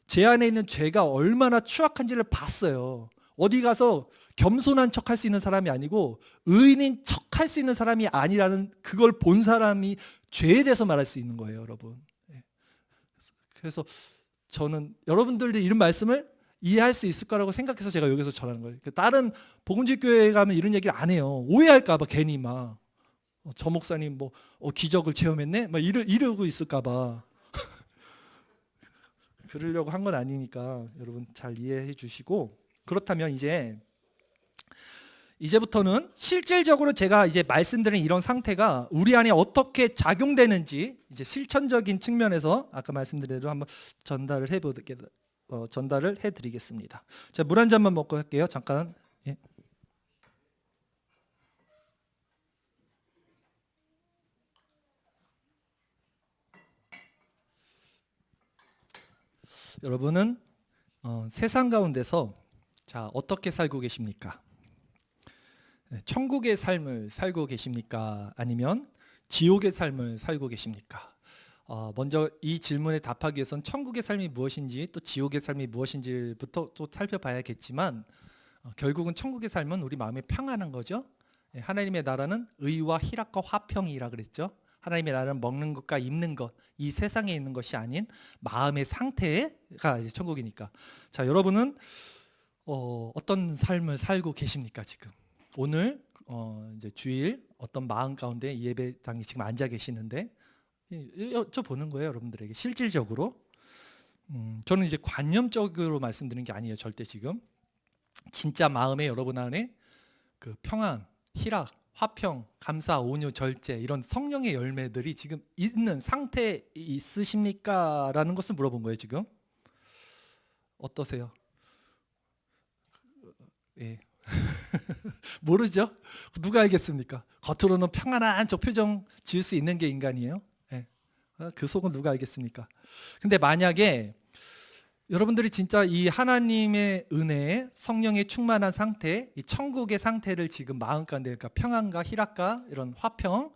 제 안에 있는 죄가 얼마나 추악한지를 봤어요. 어디 가서 겸손한 척 할 수 있는 사람이 아니고 의인인 척 할 수 있는 사람이 아니라는 그걸 본 사람이 죄에 대해서 말할 수 있는 거예요, 여러분. 그래서 저는 여러분들도 이런 말씀을 이해할 수 있을 거라고 생각해서 제가 여기서 전하는 거예요. 다른 복음집 교회에 가면 이런 얘기를 안 해요. 오해할까 봐 괜히 막 저 목사님 뭐 기적을 체험했네? 막 이러고 있을까 봐. 그러려고 한 건 아니니까 여러분 잘 이해해 주시고 그렇다면 이제 이제부터는 실질적으로 제가 이제 말씀드린 이런 상태가 우리 안에 어떻게 작용되는지 이제 실천적인 측면에서 아까 말씀드린 대로 한번 전달을 해드리겠습니다. 자, 물 한 잔만 먹고 할게요. 잠깐. 예. 여러분은 세상 가운데서 자 어떻게 살고 계십니까? 천국의 삶을 살고 계십니까? 아니면 지옥의 삶을 살고 계십니까? 먼저 이 질문에 답하기 위해선 천국의 삶이 무엇인지 또 지옥의 삶이 무엇인지부터 또 살펴봐야겠지만 결국은 천국의 삶은 우리 마음에 평안한 거죠. 하나님의 나라는 의와 희락과 화평이라 그랬죠. 하나님의 나라는 먹는 것과 입는 것, 이 세상에 있는 것이 아닌 마음의 상태가 이제 천국이니까. 자, 여러분은 어떤 삶을 살고 계십니까 지금? 오늘 이제 주일 어떤 마음 가운데 이 예배당에 지금 앉아 계시는데 여쭤보는 거예요, 여러분들에게 실질적으로. 저는 이제 관념적으로 말씀드리는 게 아니에요, 절대 지금. 진짜 마음에 여러분 안에 그 평안, 희락, 화평, 감사, 온유, 절제 이런 성령의 열매들이 지금 있는 상태에 있으십니까? 라는 것을 물어본 거예요, 지금. 어떠세요? 예. 모르죠? 누가 알겠습니까? 겉으로는 평안한 저 표정 지을 수 있는 게 인간이에요. 예. 그 속은 누가 알겠습니까? 근데 만약에 여러분들이 진짜 이 하나님의 은혜에 성령의 충만한 상태, 이 천국의 상태를 지금 마음 가운데, 그러니까 평안과 희락과 이런 화평,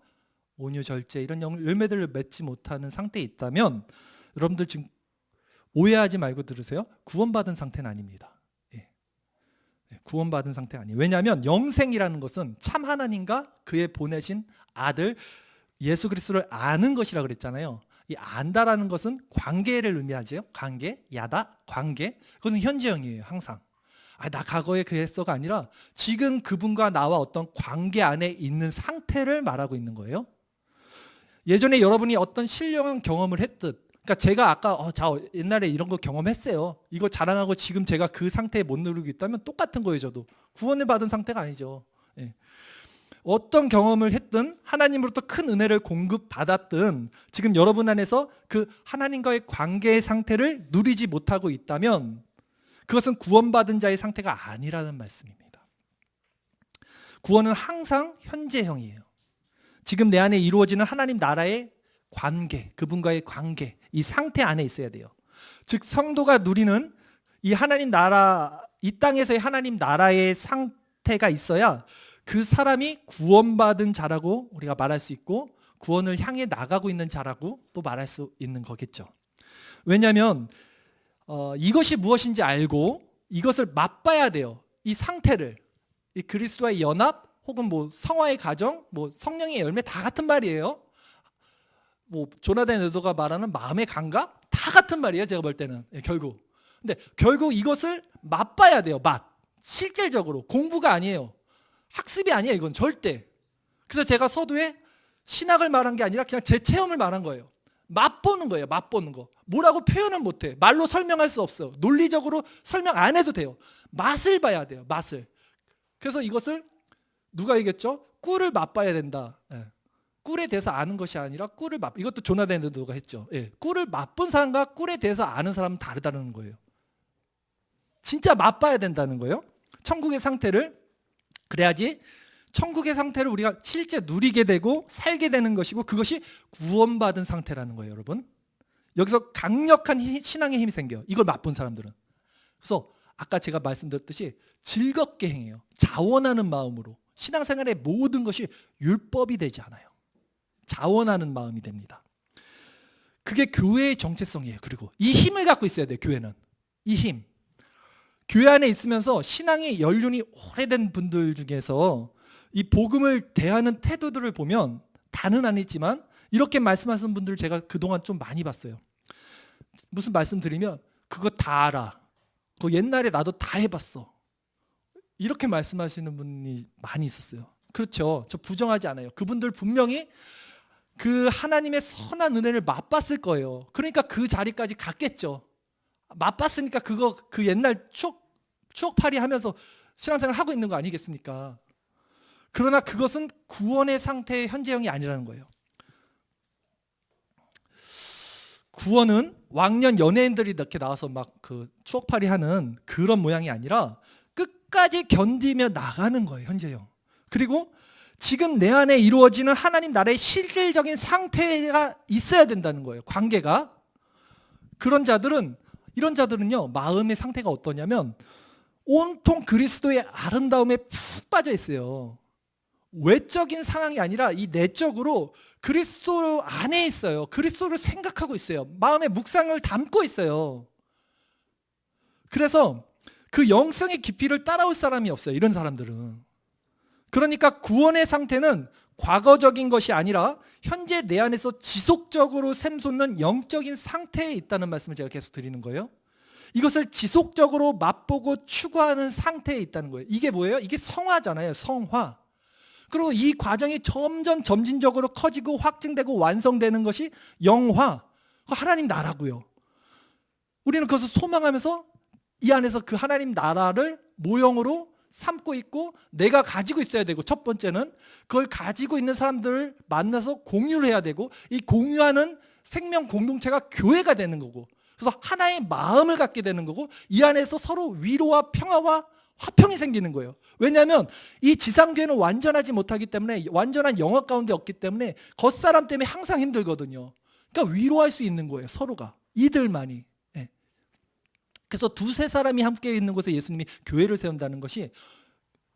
온유, 절제 이런 열매들을 맺지 못하는 상태에 있다면 여러분들 지금 오해하지 말고 들으세요. 구원받은 상태는 아닙니다. 구원받은 상태가 아니에요. 왜냐하면 영생이라는 것은 참 하나님과 그의 보내신 아들 예수 그리스도를 아는 것이라고 그랬잖아요. 이 안다라는 것은 관계를 의미하죠. 관계, 야다, 관계. 그것은 현재형이에요. 항상. 나 과거에 그랬어가 아니라 지금 그분과 나와 어떤 관계 안에 있는 상태를 말하고 있는 거예요. 예전에 여러분이 어떤 신령한 경험을 했듯, 그러니까 제가 아까 옛날에 이런 거 경험했어요. 이거 자랑하고 지금 제가 그 상태에 못 누리고 있다면 똑같은 거예요. 저도 구원을 받은 상태가 아니죠. 예. 어떤 경험을 했든 하나님으로부터 큰 은혜를 공급받았든 지금 여러분 안에서 그 하나님과의 관계의 상태를 누리지 못하고 있다면 그것은 구원받은 자의 상태가 아니라는 말씀입니다. 구원은 항상 현재형이에요. 지금 내 안에 이루어지는 하나님 나라의 관계, 그분과의 관계, 이 상태 안에 있어야 돼요. 즉 성도가 누리는 이 하나님 나라, 이 땅에서의 하나님 나라의 상태가 있어야 그 사람이 구원받은 자라고 우리가 말할 수 있고 구원을 향해 나가고 있는 자라고 또 말할 수 있는 거겠죠. 왜냐하면 이것이 무엇인지 알고 이것을 맛봐야 돼요. 이 상태를, 이 그리스도와의 연합 혹은 뭐 성화의 가정, 뭐 성령의 열매 다 같은 말이에요. 뭐 조나단 에드워드가 말하는 마음의 감각 다 같은 말이에요. 제가 볼 때는 결국. 근데 결국 이것을 맛봐야 돼요. 맛. 실질적으로 공부가 아니에요. 학습이 아니에요. 이건 절대. 그래서 제가 서두에 신학을 말한 게 아니라 그냥 제 체험을 말한 거예요. 맛보는 거예요. 맛보는 거. 뭐라고 표현은 못해. 말로 설명할 수 없어요. 논리적으로 설명 안 해도 돼요. 맛을 봐야 돼요. 맛을. 그래서 이것을 누가 얘기했죠? 꿀을 맛봐야 된다. 꿀에 대해서 아는 것이 아니라 꿀을 이것도 조나단 에드워드가 했죠. 꿀을 맛본 사람과 꿀에 대해서 아는 사람은 다르다는 거예요. 진짜 맛봐야 된다는 거예요. 천국의 상태를. 그래야지 천국의 상태를 우리가 실제 누리게 되고 살게 되는 것이고 그것이 구원받은 상태라는 거예요, 여러분. 여기서 강력한 신앙의 힘이 생겨요. 이걸 맛본 사람들은. 그래서 아까 제가 말씀드렸듯이 즐겁게 행해요. 자원하는 마음으로. 신앙생활의 모든 것이 율법이 되지 않아요. 자원하는 마음이 됩니다. 그게 교회의 정체성이에요. 그리고 이 힘을 갖고 있어야 돼요. 교회는. 이 힘. 교회 안에 있으면서 신앙의 연륜이 오래된 분들 중에서 이 복음을 대하는 태도들을 보면 다는 아니지만 이렇게 말씀하시는 분들 제가 그동안 좀 많이 봤어요. 무슨 말씀 드리면 그거 다 알아. 그거 옛날에 나도 다 해봤어. 이렇게 말씀하시는 분이 많이 있었어요. 그렇죠. 저 부정하지 않아요. 그분들 분명히 그 하나님의 선한 은혜를 맛봤을 거예요. 그러니까 그 자리까지 갔겠죠. 맛봤으니까 그 옛날 추억팔이 하면서 신앙생활 하고 있는 거 아니겠습니까? 그러나 그것은 구원의 상태의 현재형이 아니라는 거예요. 구원은 왕년 연예인들이 이렇게 나와서 막 그 추억팔이 하는 그런 모양이 아니라 끝까지 견디며 나가는 거예요, 현재형. 그리고 지금 내 안에 이루어지는 하나님 나라의 실질적인 상태가 있어야 된다는 거예요, 관계가. 이런 자들은요, 마음의 상태가 어떠냐면 온통 그리스도의 아름다움에 푹 빠져 있어요. 외적인 상황이 아니라 이 내적으로 그리스도 안에 있어요. 그리스도를 생각하고 있어요. 마음의 묵상을 담고 있어요. 그래서 그 영성의 깊이를 따라올 사람이 없어요, 이런 사람들은. 그러니까 구원의 상태는 과거적인 것이 아니라 현재 내 안에서 지속적으로 샘솟는 영적인 상태에 있다는 말씀을 제가 계속 드리는 거예요. 이것을 지속적으로 맛보고 추구하는 상태에 있다는 거예요. 이게 뭐예요? 이게 성화잖아요, 성화. 그리고 이 과정이 점진적으로 커지고 확증되고 완성되는 것이 영화, 하나님 나라고요. 우리는 그것을 소망하면서 이 안에서 그 하나님 나라를 모형으로 삼고 있고 내가 가지고 있어야 되고, 첫 번째는 그걸 가지고 있는 사람들을 만나서 공유를 해야 되고, 이 공유하는 생명 공동체가 교회가 되는 거고, 그래서 하나의 마음을 갖게 되는 거고, 이 안에서 서로 위로와 평화와 화평이 생기는 거예요. 왜냐하면 이 지상교회는 완전하지 못하기 때문에, 완전한 영역 가운데 없기 때문에 겉사람 때문에 항상 힘들거든요. 그러니까 위로할 수 있는 거예요, 서로가. 이들만이. 예. 그래서 두세 사람이 함께 있는 곳에 예수님이 교회를 세운다는 것이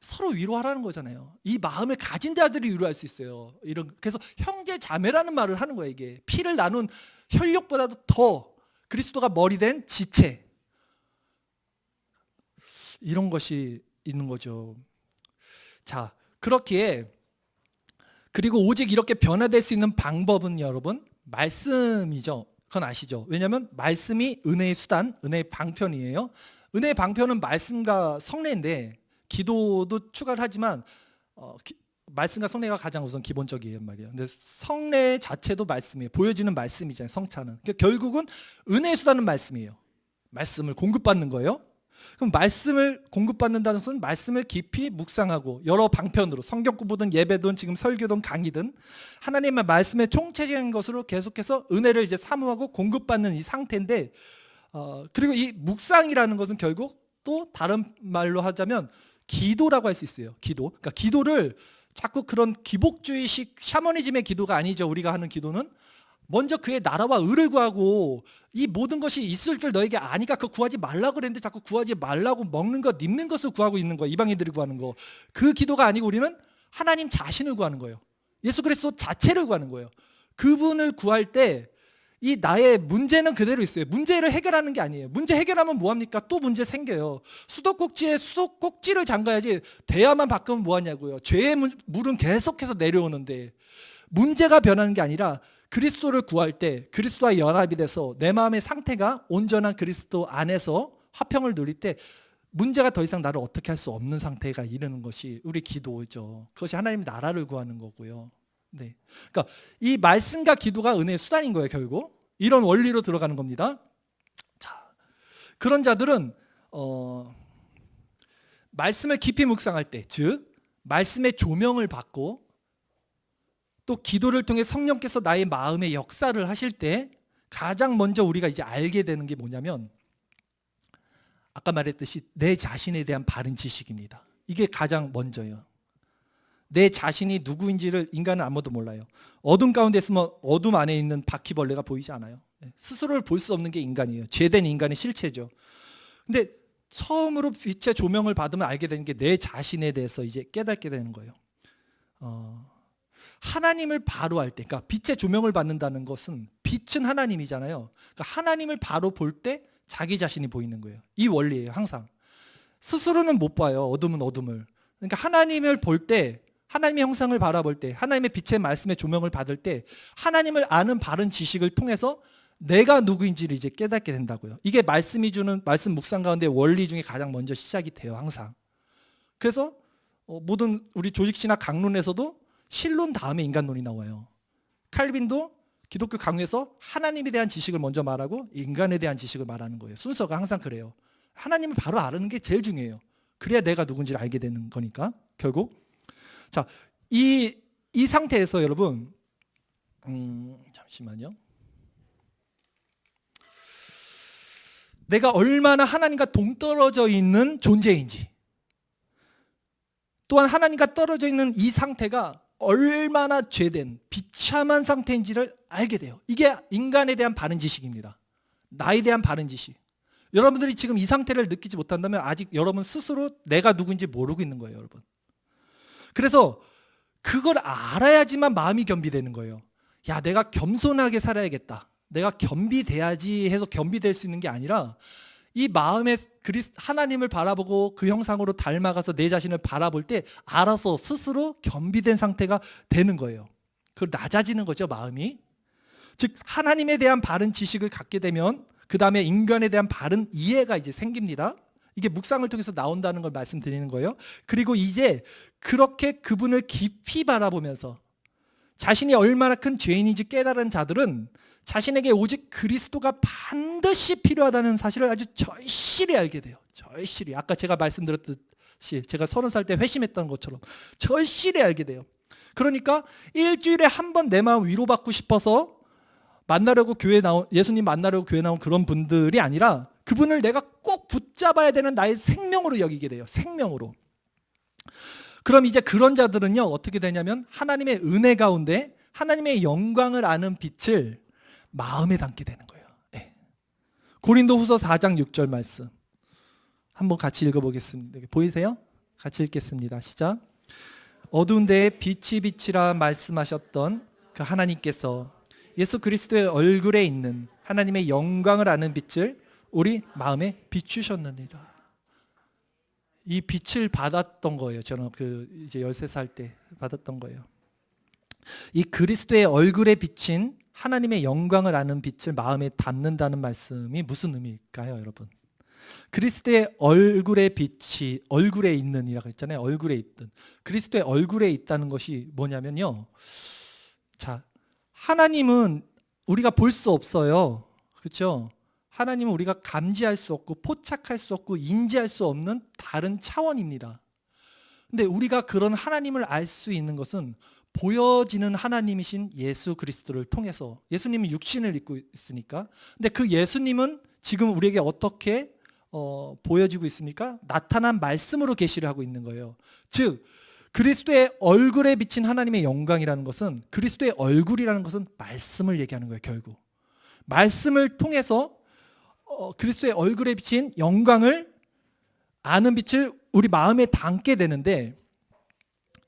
서로 위로하라는 거잖아요. 이 마음을 가진 자들이 위로할 수 있어요. 그래서 형제 자매라는 말을 하는 거예요. 이게 피를 나눈 혈육보다도 더 그리스도가 머리 된 지체, 이런 것이 있는 거죠. 자, 그렇기에, 그리고 오직 이렇게 변화될 수 있는 방법은 여러분 말씀이죠. 그건 아시죠? 왜냐하면 말씀이 은혜의 수단, 은혜의 방편이에요. 은혜의 방편은 말씀과 성례인데, 기도도 추가를 하지만 말씀과 성례가 가장 우선 기본적이에요 말이에요. 근데 성례 자체도 말씀이에요. 보여지는 말씀이잖아요, 성찬은. 그러니까 결국은 은혜의 수단은 말씀이에요. 말씀을 공급받는 거예요. 그럼 말씀을 공급받는다는 것은 말씀을 깊이 묵상하고 여러 방편으로, 성경 공부든 예배든 지금 설교든 강의든 하나님의 말씀의 총체적인 것으로 계속해서 은혜를 이제 사모하고 공급받는 이 상태인데, 그리고 이 묵상이라는 것은 결국 또 다른 말로 하자면 기도라고 할 수 있어요. 기도. 그러니까 기도를 자꾸 그런 기복주의식 샤머니즘의 기도가 아니죠. 우리가 하는 기도는 먼저 그의 나라와 의를 구하고, 이 모든 것이 있을 줄 너에게 아니까 그거 구하지 말라고 그랬는데 자꾸 구하지 말라고, 먹는 것, 입는 것을 구하고 있는 거예요. 이방인들이 구하는 거. 그 기도가 아니고 우리는 하나님 자신을 구하는 거예요. 예수 그리스도 자체를 구하는 거예요. 그분을 구할 때 이 나의 문제는 그대로 있어요. 문제를 해결하는 게 아니에요. 문제 해결하면 뭐합니까? 또 문제 생겨요. 수도꼭지에 수도꼭지를 잠가야지 대야만 바꾸면 뭐하냐고요. 죄의 물은 계속해서 내려오는데, 문제가 변하는 게 아니라 그리스도를 구할 때 그리스도와 연합이 돼서 내 마음의 상태가 온전한 그리스도 안에서 화평을 누릴 때 문제가 더 이상 나를 어떻게 할 수 없는 상태가 이르는 것이 우리 기도죠. 그것이 하나님 나라를 구하는 거고요. 네. 그러니까 이 말씀과 기도가 은혜의 수단인 거예요, 결국. 이런 원리로 들어가는 겁니다. 자, 그런 자들은 말씀을 깊이 묵상할 때, 즉 말씀의 조명을 받고 또 기도를 통해 성령께서 나의 마음의 역사를 하실 때 가장 먼저 우리가 이제 알게 되는 게 뭐냐면, 아까 말했듯이 내 자신에 대한 바른 지식입니다. 이게 가장 먼저예요. 내 자신이 누구인지를 인간은 아무도 몰라요. 어둠 가운데 있으면 어둠 안에 있는 바퀴벌레가 보이지 않아요. 스스로를 볼 수 없는 게 인간이에요. 죄된 인간의 실체죠. 근데 처음으로 빛의 조명을 받으면 알게 되는 게 내 자신에 대해서 이제 깨닫게 되는 거예요. 하나님을 바로 할 때, 그러니까 빛의 조명을 받는다는 것은, 빛은 하나님이잖아요. 그러니까 하나님을 바로 볼 때 자기 자신이 보이는 거예요. 이 원리예요, 항상. 스스로는 못 봐요, 어둠은 어둠을. 그러니까 하나님을 볼 때, 하나님의 형상을 바라볼 때, 하나님의 빛의 말씀의 조명을 받을 때 하나님을 아는 바른 지식을 통해서 내가 누구인지를 이제 깨닫게 된다고요. 이게 말씀이 주는, 말씀 묵상 가운데 원리 중에 가장 먼저 시작이 돼요, 항상. 그래서 모든 우리 조직신학 강론에서도 신론 다음에 인간론이 나와요. 칼빈도 기독교 강요에서 하나님에 대한 지식을 먼저 말하고 인간에 대한 지식을 말하는 거예요. 순서가 항상 그래요. 하나님을 바로 아는 게 제일 중요해요. 그래야 내가 누군지를 알게 되는 거니까, 결국. 자, 이 상태에서 여러분, 잠시만요. 내가 얼마나 하나님과 동떨어져 있는 존재인지, 또한 하나님과 떨어져 있는 이 상태가 얼마나 죄된 비참한 상태인지를 알게 돼요. 이게 인간에 대한 바른 지식입니다. 나에 대한 바른 지식. 여러분들이 지금 이 상태를 느끼지 못한다면 아직 여러분 스스로 내가 누구인지 모르고 있는 거예요, 여러분. 그래서 그걸 알아야지만 마음이 겸비되는 거예요. 야, 내가 겸손하게 살아야겠다, 내가 겸비돼야지 해서 겸비될 수 있는 게 아니라, 이 마음에 하나님을 바라보고 그 형상으로 닮아가서 내 자신을 바라볼 때 알아서 스스로 겸비된 상태가 되는 거예요. 그 낮아지는 거죠, 마음이. 즉 하나님에 대한 바른 지식을 갖게 되면 그 다음에 인간에 대한 바른 이해가 이제 생깁니다. 이게 묵상을 통해서 나온다는 걸 말씀드리는 거예요. 그리고 이제 그렇게 그분을 깊이 바라보면서 자신이 얼마나 큰 죄인인지 깨달은 자들은 자신에게 오직 그리스도가 반드시 필요하다는 사실을 아주 절실히 알게 돼요. 절실히. 아까 제가 말씀드렸듯이 제가 30살 때 회심했던 것처럼 절실히 알게 돼요. 그러니까 일주일에 한 번 내 마음 위로받고 싶어서 만나려고 예수님 만나려고 교회 나온 그런 분들이 아니라 그분을 내가 꼭 붙잡아야 되는 나의 생명으로 여기게 돼요. 생명으로. 그럼 이제 그런 자들은요 어떻게 되냐면 하나님의 은혜 가운데 하나님의 영광을 아는 빛을 마음에 담게 되는 거예요. 네. 고린도후서 4장 6절 말씀 한번 같이 읽어보겠습니다. 보이세요? 같이 읽겠습니다. 시작. 어두운 데에 빛이 빛이라 말씀하셨던 그 하나님께서 예수 그리스도의 얼굴에 있는 하나님의 영광을 아는 빛을 우리 마음에 비추셨느니라. 이 빛을 받았던 거예요. 저는 이제 13살 때 받았던 거예요. 이 그리스도의 얼굴에 비친 하나님의 영광을 아는 빛을 마음에 담는다는 말씀이 무슨 의미일까요, 여러분? 그리스도의 얼굴의 빛이 얼굴에 있는이라고 했잖아요. 얼굴에 있든. 그리스도의 얼굴에 있다는 것이 뭐냐면요. 자, 하나님은 우리가 볼 수 없어요. 그렇죠? 하나님은 우리가 감지할 수 없고 포착할 수 없고 인지할 수 없는 다른 차원입니다. 근데 우리가 그런 하나님을 알 수 있는 것은 보여지는 하나님이신 예수 그리스도를 통해서, 예수님은 육신을 입고 있으니까. 근데 그 예수님은 지금 우리에게 어떻게 보여지고 있습니까? 나타난 말씀으로 계시를 하고 있는 거예요. 즉 그리스도의 얼굴에 비친 하나님의 영광이라는 것은, 그리스도의 얼굴이라는 것은 말씀을 얘기하는 거예요. 결국 말씀을 통해서 그리스도의 얼굴에 비친 영광을 아는 빛을 우리 마음에 담게 되는데,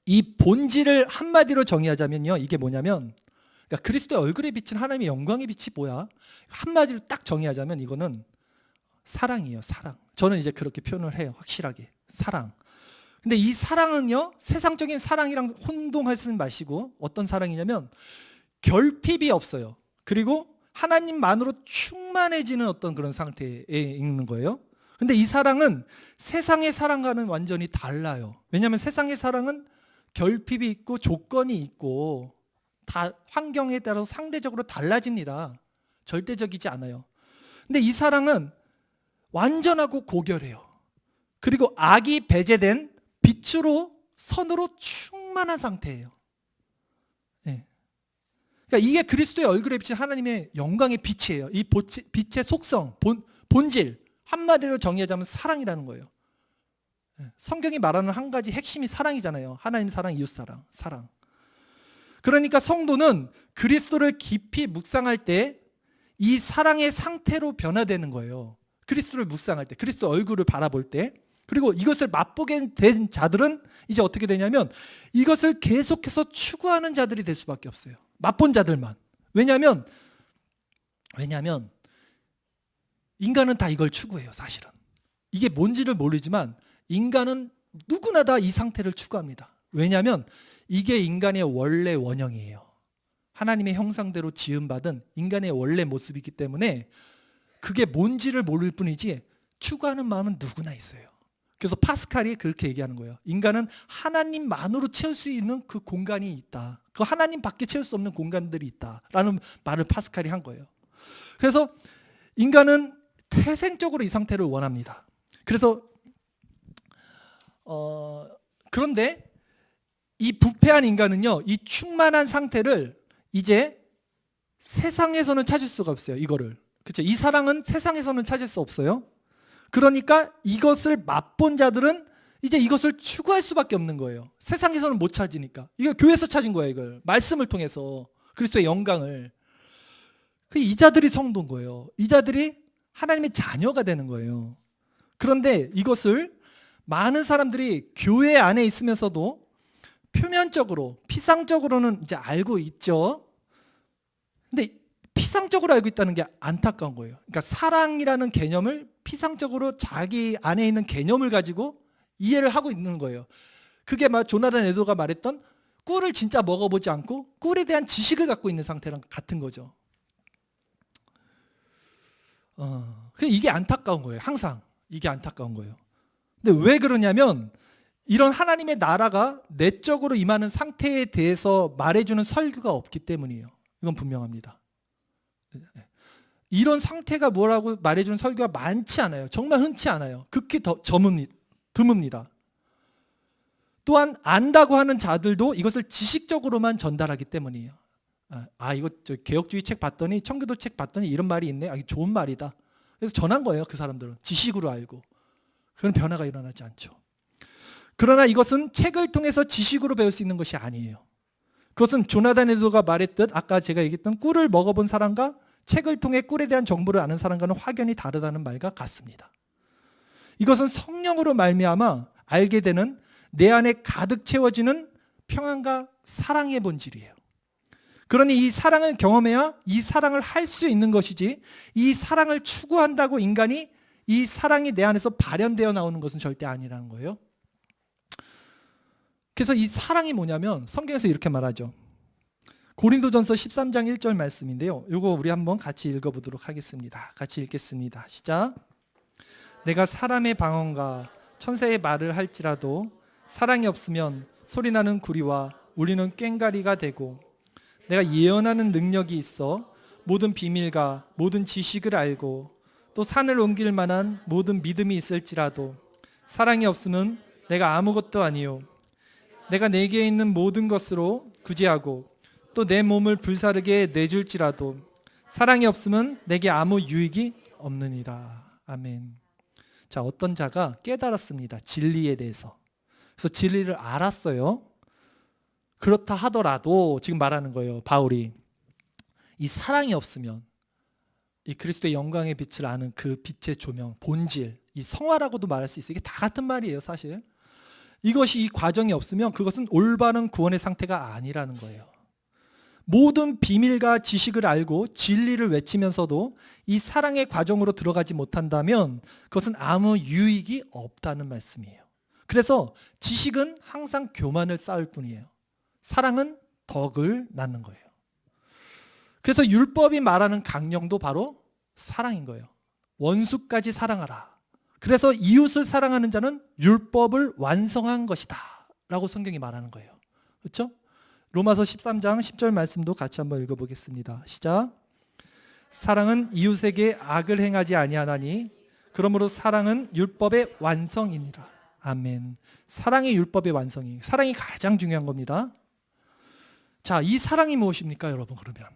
이 본질을 한마디로 정의하자면요 이게 뭐냐면, 그러니까 그리스도의 얼굴에 비친 하나님의 영광의 빛이 뭐야? 한마디로 딱 정의하자면 이거는 사랑이에요. 사랑. 저는 이제 그렇게 표현을 해요. 확실하게. 사랑. 근데 이 사랑은요 세상적인 사랑이랑 혼동하지 마시고 어떤 사랑이냐면 결핍이 없어요. 그리고 하나님만으로 충만해지는 어떤 그런 상태에 있는 거예요. 근데 이 사랑은 세상의 사랑과는 완전히 달라요. 왜냐하면 세상의 사랑은 결핍이 있고 조건이 있고 다 환경에 따라서 상대적으로 달라집니다. 절대적이지 않아요. 근데 이 사랑은 완전하고 고결해요. 그리고 악이 배제된 빛으로, 선으로 충만한 상태예요. 네. 그러니까 이게 그리스도의 얼굴에 비친 하나님의 영광의 빛이에요. 이 빛의 속성, 본질, 한마디로 정의하자면 사랑이라는 거예요. 성경이 말하는 한 가지 핵심이 사랑이잖아요. 하나님 사랑, 이웃 사랑, 사랑. 그러니까 성도는 그리스도를 깊이 묵상할 때 이 사랑의 상태로 변화되는 거예요. 그리스도를 묵상할 때, 그리스도 얼굴을 바라볼 때. 그리고 이것을 맛보게 된 자들은 이제 어떻게 되냐면 이것을 계속해서 추구하는 자들이 될 수밖에 없어요. 맛본 자들만. 왜냐하면 인간은 다 이걸 추구해요. 사실은 이게 뭔지를 모르지만 인간은 누구나 다 이 상태를 추구합니다. 왜냐하면 이게 인간의 원래 원형이에요. 하나님의 형상대로 지음받은 인간의 원래 모습이기 때문에 그게 뭔지를 모를 뿐이지 추구하는 마음은 누구나 있어요. 그래서 파스칼이 그렇게 얘기하는 거예요. 인간은 하나님만으로 채울 수 있는 그 공간이 있다. 그 하나님밖에 채울 수 없는 공간들이 있다라는 말을 파스칼이 한 거예요. 그래서 인간은 태생적으로 이 상태를 원합니다. 그래서 그런데 이 부패한 인간은요, 이 충만한 상태를 이제 세상에서는 찾을 수가 없어요. 이거를. 그렇죠? 이 사랑은 세상에서는 찾을 수 없어요. 그러니까 이것을 맛본 자들은 이제 이것을 추구할 수밖에 없는 거예요. 세상에서는 못 찾으니까. 이거 교회에서 찾은 거예요. 이걸 말씀을 통해서 그리스도의 영광을. 이 자들이 성도인 거예요. 이 자들이 하나님의 자녀가 되는 거예요. 그런데 이것을 많은 사람들이 교회 안에 있으면서도 표면적으로, 피상적으로는 이제 알고 있죠. 근데 피상적으로 알고 있다는 게 안타까운 거예요. 그러니까 사랑이라는 개념을 피상적으로 자기 안에 있는 개념을 가지고 이해를 하고 있는 거예요. 그게 막 조나단 에드워드가 말했던 꿀을 진짜 먹어보지 않고 꿀에 대한 지식을 갖고 있는 상태랑 같은 거죠. 이게 안타까운 거예요. 항상 이게 안타까운 거예요. 근데 왜 그러냐면 이런 하나님의 나라가 내적으로 임하는 상태에 대해서 말해주는 설교가 없기 때문이에요. 이건 분명합니다. 이런 상태가 뭐라고 말해주는 설교가 많지 않아요. 정말 흔치 않아요. 극히 드뭅니다. 또한 안다고 하는 자들도 이것을 지식적으로만 전달하기 때문이에요. 이거 개혁주의 책 봤더니, 청교도 책 봤더니 이런 말이 있네. 이게 좋은 말이다. 그래서 전한 거예요. 그 사람들은 지식으로 알고. 그런 변화가 일어나지 않죠. 그러나 이것은 책을 통해서 지식으로 배울 수 있는 것이 아니에요. 그것은 조나단 에드워드가 말했듯 아까 제가 얘기했던 꿀을 먹어본 사람과 책을 통해 꿀에 대한 정보를 아는 사람과는 확연히 다르다는 말과 같습니다. 이것은 성령으로 말미암아 알게 되는 내 안에 가득 채워지는 평안과 사랑의 본질이에요. 그러니 이 사랑을 경험해야 이 사랑을 할 수 있는 것이지, 이 사랑을 추구한다고 인간이 이 사랑이 내 안에서 발현되어 나오는 것은 절대 아니라는 거예요. 그래서 이 사랑이 뭐냐면 성경에서 이렇게 말하죠. 고린도전서 13장 1절 말씀인데요. 이거 우리 한번 같이 읽어보도록 하겠습니다. 같이 읽겠습니다. 시작. 내가 사람의 방언과 천사의 말을 할지라도 사랑이 없으면 소리나는 구리와 울리는 꽹과리가 되고, 내가 예언하는 능력이 있어 모든 비밀과 모든 지식을 알고 또 산을 옮길 만한 모든 믿음이 있을지라도 사랑이 없으면 내가 아무것도 아니요, 내가 내게 있는 모든 것으로 구제하고 또 내 몸을 불사르게 내줄지라도 사랑이 없으면 내게 아무 유익이 없느니라. 아멘. 자, 어떤 자가 깨달았습니다. 진리에 대해서. 그래서 진리를 알았어요. 그렇다 하더라도 지금 말하는 거예요. 바울이 이 사랑이 없으면 이 그리스도의 영광의 빛을 아는 그 빛의 조명, 본질, 이 성화라고도 말할 수 있어요. 이게 다 같은 말이에요, 사실. 이것이 이 과정이 없으면 그것은 올바른 구원의 상태가 아니라는 거예요. 모든 비밀과 지식을 알고 진리를 외치면서도 이 사랑의 과정으로 들어가지 못한다면 그것은 아무 유익이 없다는 말씀이에요. 그래서 지식은 항상 교만을 쌓을 뿐이에요. 사랑은 덕을 낳는 거예요. 그래서 율법이 말하는 강령도 바로 사랑인 거예요. 원수까지 사랑하라. 그래서 이웃을 사랑하는 자는 율법을 완성한 것이다 라고 성경이 말하는 거예요. 그렇죠? 로마서 13장 10절 말씀도 같이 한번 읽어보겠습니다. 시작. 사랑은 이웃에게 악을 행하지 아니하나니 그러므로 사랑은 율법의 완성이니라. 아멘. 사랑이 율법의 완성이, 사랑이 가장 중요한 겁니다. 자, 이 사랑이 무엇입니까, 여러분? 그러면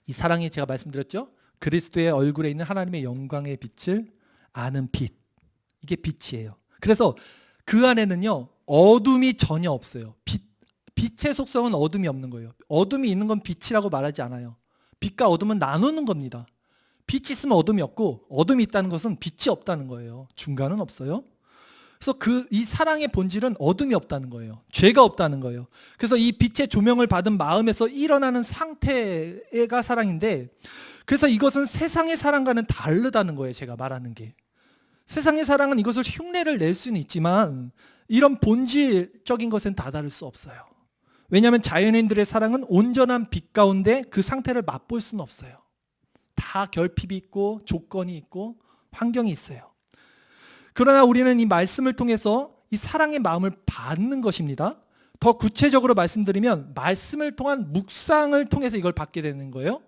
이 사랑이 제가 말씀드렸죠? 그리스도의 얼굴에 있는 하나님의 영광의 빛을 아는 빛. 이게 빛이에요. 그래서 그 안에는요, 어둠이 전혀 없어요. 빛의 속성은 어둠이 없는 거예요. 어둠이 있는 건 빛이라고 말하지 않아요. 빛과 어둠은 나누는 겁니다. 빛이 있으면 어둠이 없고, 어둠이 있다는 것은 빛이 없다는 거예요. 중간은 없어요. 그래서 이 사랑의 본질은 어둠이 없다는 거예요. 죄가 없다는 거예요. 그래서 이 빛의 조명을 받은 마음에서 일어나는 상태가 사랑인데, 그래서 이것은 세상의 사랑과는 다르다는 거예요. 제가 말하는 게. 세상의 사랑은 이것을 흉내를 낼 수는 있지만 이런 본질적인 것은 다다를 수 없어요. 왜냐하면 자연인들의 사랑은 온전한 빛 가운데 그 상태를 맛볼 수는 없어요. 다 결핍이 있고 조건이 있고 환경이 있어요. 그러나 우리는 이 말씀을 통해서 이 사랑의 마음을 받는 것입니다. 더 구체적으로 말씀드리면 말씀을 통한 묵상을 통해서 이걸 받게 되는 거예요.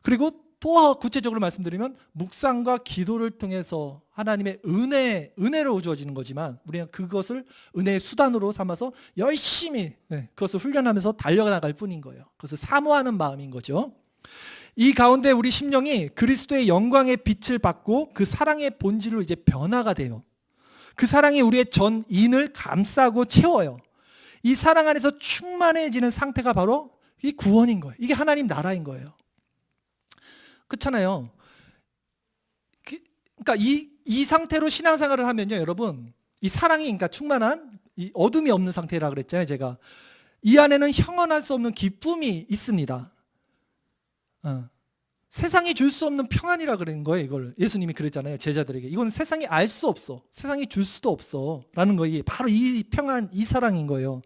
그리고 또 구체적으로 말씀드리면 묵상과 기도를 통해서 하나님의 은혜로 주어지는 거지만 우리는 그것을 은혜의 수단으로 삼아서 열심히 그것을 훈련하면서 달려나갈 뿐인 거예요. 그것을 사모하는 마음인 거죠. 이 가운데 우리 심령이 그리스도의 영광의 빛을 받고 그 사랑의 본질로 이제 변화가 돼요. 그 사랑이 우리의 전 인을 감싸고 채워요. 이 사랑 안에서 충만해지는 상태가 바로 이 구원인 거예요. 이게 하나님 나라인 거예요. 그렇잖아요. 그러니까 이 상태로 신앙생활을 하면요, 여러분, 이 사랑이 그러니까 충만한 이 어둠이 없는 상태라 그랬잖아요, 제가. 이 안에는 형언할 수 없는 기쁨이 있습니다. 세상이 줄 수 없는 평안이라 그런 거예요. 이걸 예수님이 그랬잖아요, 제자들에게. 이건 세상이 알 수 없어, 세상이 줄 수도 없어 라는 거예요. 바로 이 평안, 이 사랑인 거예요.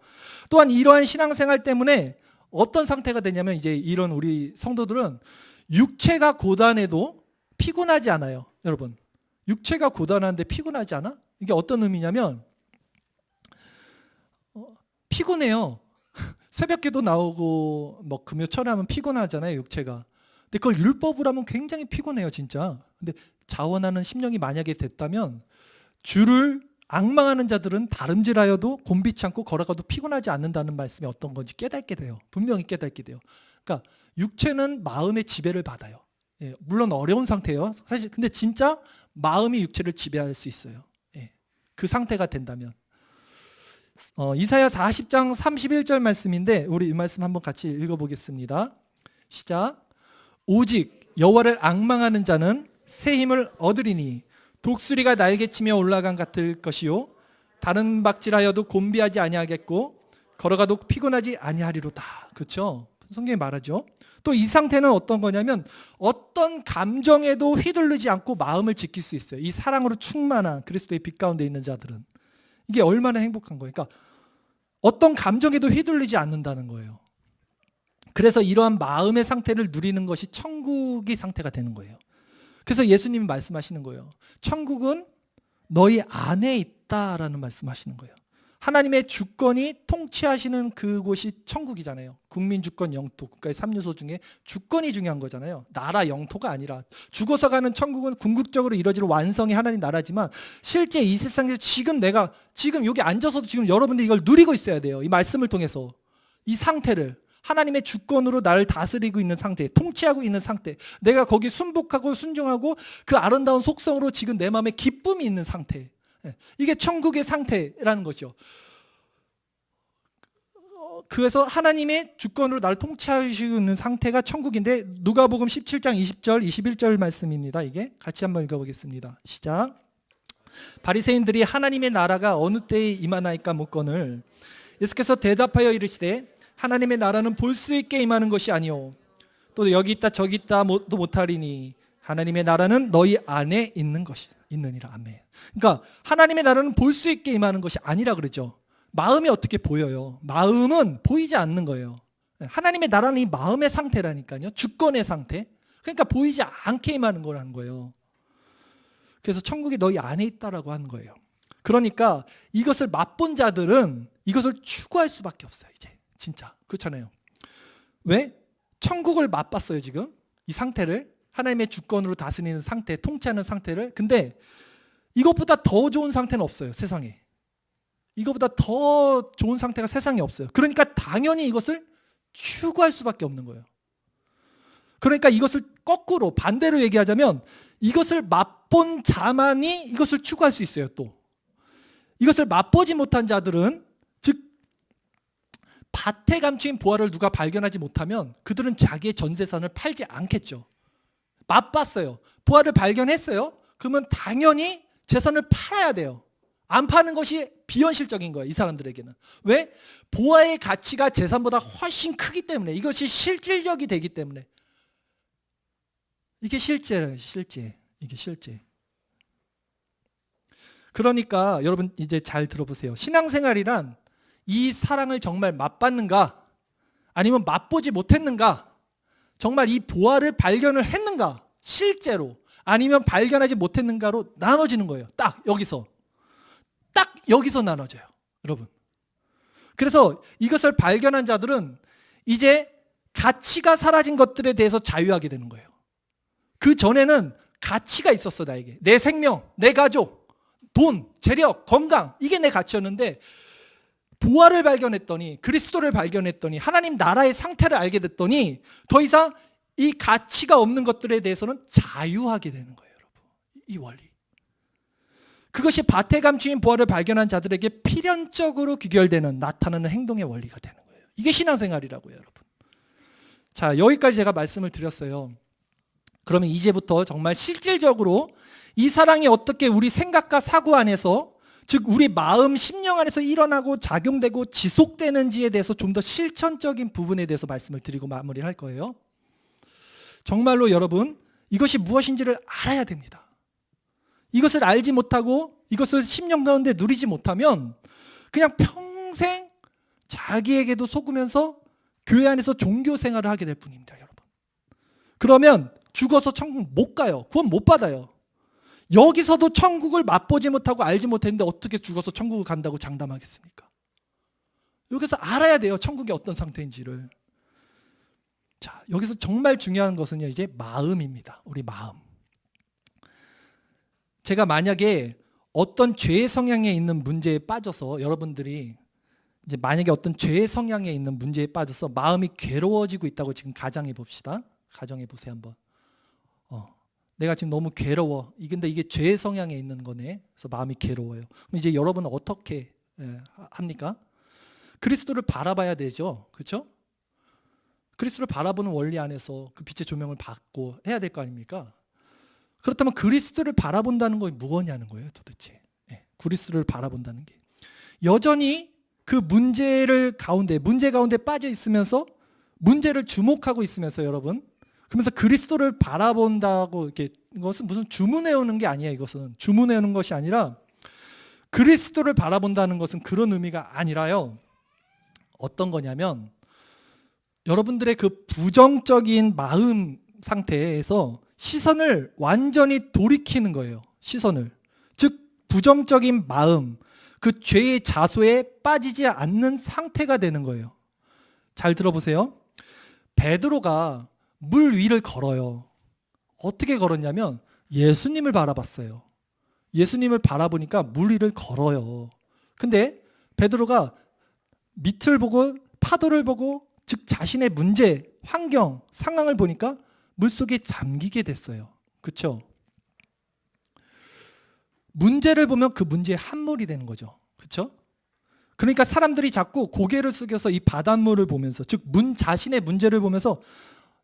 또한 이러한 신앙생활 때문에 어떤 상태가 되냐면, 이제 이런 우리 성도들은 육체가 고단해도 피곤하지 않아요. 여러분, 육체가 고단한데 피곤하지 않아? 이게 어떤 의미냐면 피곤해요. 새벽기도 나오고 뭐 금요 철회하면 피곤하잖아요, 육체가. 근데 그걸 율법으로 하면 굉장히 피곤해요, 진짜. 근데 자원하는 심령이 만약에 됐다면 주를 앙망하는 자들은 다름질하여도 곤비치 않고 걸어가도 피곤하지 않는다는 말씀이 어떤 건지 깨닫게 돼요. 분명히 깨닫게 돼요. 그러니까 육체는 마음의 지배를 받아요. 예, 물론 어려운 상태예요, 사실. 근데 진짜 마음이 육체를 지배할 수 있어요. 예, 그 상태가 된다면. 이사야 40장 31절 말씀인데 우리 이 말씀 한번 같이 읽어보겠습니다. 시작. 오직 여호와를 앙망하는 자는 새 힘을 얻으리니 독수리가 날개치며 올라간 같을 것이요 다른 박질하여도 곤비하지 아니하겠고 걸어가도 피곤하지 아니하리로다. 그렇죠? 성경이 말하죠. 또 이 상태는 어떤 거냐면 어떤 감정에도 휘둘리지 않고 마음을 지킬 수 있어요. 이 사랑으로 충만한 그리스도의 빛 가운데 있는 자들은 이게 얼마나 행복한 거예요. 그러니까 어떤 감정에도 휘둘리지 않는다는 거예요. 그래서 이러한 마음의 상태를 누리는 것이 천국의 상태가 되는 거예요. 그래서 예수님이 말씀하시는 거예요. 천국은 너희 안에 있다라는 말씀하시는 거예요. 하나님의 주권이 통치하시는 그곳이 천국이잖아요. 국민, 주권, 영토, 국가의 3요소 중에 주권이 중요한 거잖아요. 나라, 영토가 아니라. 죽어서 가는 천국은 궁극적으로 이루어질 완성의 하나님 나라지만 실제 이 세상에서 지금 내가 지금 여기 앉아서도 지금 여러분들이 이걸 누리고 있어야 돼요. 이 말씀을 통해서 이 상태를 하나님의 주권으로 나를 다스리고 있는 상태, 통치하고 있는 상태, 내가 거기 순복하고 순종하고 그 아름다운 속성으로 지금 내 마음에 기쁨이 있는 상태, 이게 천국의 상태라는 거죠. 그래서 하나님의 주권으로 나를 통치하시고 있는 상태가 천국인데 누가복음 17장 20절 21절 말씀입니다. 이게 같이 한번 읽어보겠습니다. 시작. 바리새인들이 하나님의 나라가 어느 때에 임하나이까 묻거늘 예수께서 대답하여 이르시되 하나님의 나라는 볼 수 있게 임하는 것이 아니오 또 여기 있다 저기 있다 도 못하리니 하나님의 나라는 너희 안에 있는 것이 있느니라. 아멘. 그러니까 하나님의 나라는 볼 수 있게 임하는 것이 아니라 그러죠. 마음이 어떻게 보여요? 마음은 보이지 않는 거예요. 하나님의 나라는 이 마음의 상태라니까요. 주권의 상태. 그러니까 보이지 않게 임하는 거라는 거예요. 그래서 천국이 너희 안에 있다라고 하는 거예요. 그러니까 이것을 맛본 자들은 이것을 추구할 수밖에 없어요. 이제 진짜 그렇잖아요. 왜? 천국을 맛봤어요. 지금 이 상태를 하나님의 주권으로 다스리는 상태, 통치하는 상태를. 근데 이것보다 더 좋은 상태는 없어요, 세상에. 이것보다 더 좋은 상태가 세상에 없어요. 그러니까 당연히 이것을 추구할 수밖에 없는 거예요. 그러니까 이것을 거꾸로 반대로 얘기하자면 이것을 맛본 자만이 이것을 추구할 수 있어요. 또 이것을 맛보지 못한 자들은, 즉 밭에 감추인 보화를 누가 발견하지 못하면 그들은 자기의 전 재산을 팔지 않겠죠. 맛봤어요. 보화를 발견했어요. 그러면 당연히 재산을 팔아야 돼요. 안 파는 것이 비현실적인 거예요, 이 사람들에게는. 왜? 보화의 가치가 재산보다 훨씬 크기 때문에, 이것이 실질적이 되기 때문에. 이게 실제예요, 실제. 이게 실제. 그러니까 여러분 이제 잘 들어보세요. 신앙생활이란 이 사랑을 정말 맛봤는가, 아니면 맛보지 못했는가, 정말 이 보화를 발견을 했는가, 실제로, 아니면 발견하지 못했는가로 나눠지는 거예요. 딱 여기서 나눠져요, 여러분. 그래서 이것을 발견한 자들은 이제 가치가 사라진 것들에 대해서 자유하게 되는 거예요. 그 전에는 가치가 있었어. 나에게 내 생명, 내 가족, 돈, 재력, 건강, 이게 내 가치였는데 부활을 발견했더니, 그리스도를 발견했더니, 하나님 나라의 상태를 알게 됐더니 더 이상 이 가치가 없는 것들에 대해서는 자유하게 되는 거예요. 여러분, 이 원리, 그것이 밭에 감추인 부활을 발견한 자들에게 필연적으로 귀결되는, 나타나는 행동의 원리가 되는 거예요. 이게 신앙생활이라고요, 여러분. 자, 여기까지 제가 말씀을 드렸어요. 그러면 이제부터 정말 실질적으로 이 사랑이 어떻게 우리 생각과 사고 안에서, 즉 우리 마음, 심령 안에서 일어나고 작용되고 지속되는지에 대해서 좀 더 실천적인 부분에 대해서 말씀을 드리고 마무리를 할 거예요. 정말로 여러분, 이것이 무엇인지를 알아야 됩니다. 이것을 알지 못하고 이것을 심령 가운데 누리지 못하면 그냥 평생 자기에게도 속으면서 교회 안에서 종교 생활을 하게 될 뿐입니다, 여러분. 그러면 죽어서 천국 못 가요. 구원 못 받아요. 여기서도 천국을 맛보지 못하고 알지 못했는데 어떻게 죽어서 천국을 간다고 장담하겠습니까? 여기서 알아야 돼요, 천국이 어떤 상태인지를. 자, 여기서 정말 중요한 것은요, 이제 마음입니다. 우리 마음. 제가 만약에 어떤 죄의 성향에 있는 문제에 빠져서, 여러분들이 이제 만약에 어떤 죄의 성향에 있는 문제에 빠져서 마음이 괴로워지고 있다고 지금 가정해 봅시다. 가정해 보세요, 한번. 내가 지금 너무 괴로워. 근데 이게 죄의 성향에 있는 거네. 그래서 마음이 괴로워요. 그럼 이제 여러분은 어떻게 합니까? 그리스도를 바라봐야 되죠, 그렇죠? 그리스도를 바라보는 원리 안에서 그 빛의 조명을 받고 해야 될 거 아닙니까? 그렇다면 그리스도를 바라본다는 건 무엇이냐는 거예요, 도대체. 그리스도를 바라본다는 게 여전히 그 문제 가운데 빠져 있으면서 문제를 주목하고 있으면서, 여러분, 그러면서 그리스도를 바라본다고, 이렇게 이것은 무슨 주문해 오는 게 아니에요. 이것은 주문해 오는 것이 아니라, 그리스도를 바라본다는 것은 그런 의미가 아니라요, 어떤 거냐면 여러분들의 그 부정적인 마음 상태에서 시선을 완전히 돌이키는 거예요. 시선을, 즉 부정적인 마음, 그 죄의 자소에 빠지지 않는 상태가 되는 거예요. 잘 들어보세요. 베드로가 물 위를 걸어요. 어떻게 걸었냐면 예수님을 바라봤어요. 예수님을 바라보니까 물 위를 걸어요. 근데 베드로가 밑을 보고 파도를 보고, 즉 자신의 문제, 환경, 상황을 보니까 물속에 잠기게 됐어요. 그렇죠? 문제를 보면 그 문제의 함몰이 되는 거죠. 그렇죠? 그러니까 사람들이 자꾸 고개를 숙여서 이 바닷물을 보면서, 즉 자신의 문제를 보면서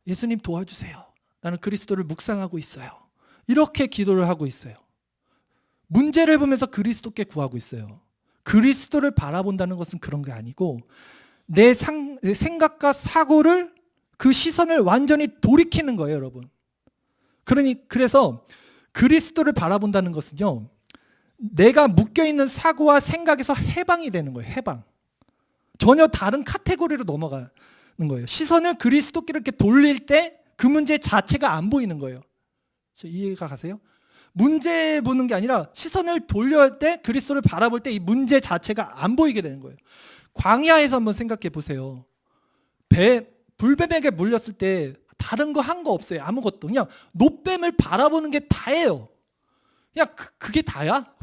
예수님 도와주세요. 나는 그리스도를 묵상하고 있어요. 이렇게 기도를 하고 있어요. 문제를 보면서 그리스도께 구하고 있어요. 그리스도를 바라본다는 것은 그런 게 아니고 내 생각과 사고를, 그 시선을 완전히 돌이키는 거예요, 여러분. 그래서 그리스도를 바라본다는 것은요, 내가 묶여있는 사고와 생각에서 해방이 되는 거예요. 해방. 전혀 다른 카테고리로 넘어가는 거예요. 시선을 그리스도께 이렇게 돌릴 때 그 문제 자체가 안 보이는 거예요. 이해가 가세요? 문제 보는 게 아니라 시선을 돌릴 때, 그리스도를 바라볼 때 이 문제 자체가 안 보이게 되는 거예요. 광야에서 한번 생각해 보세요. 불뱀에게 물렸을 때 다른 거 한 거 없어요. 아무것도. 그냥 노뱀을 바라보는 게 다예요. 그냥 그게 다야?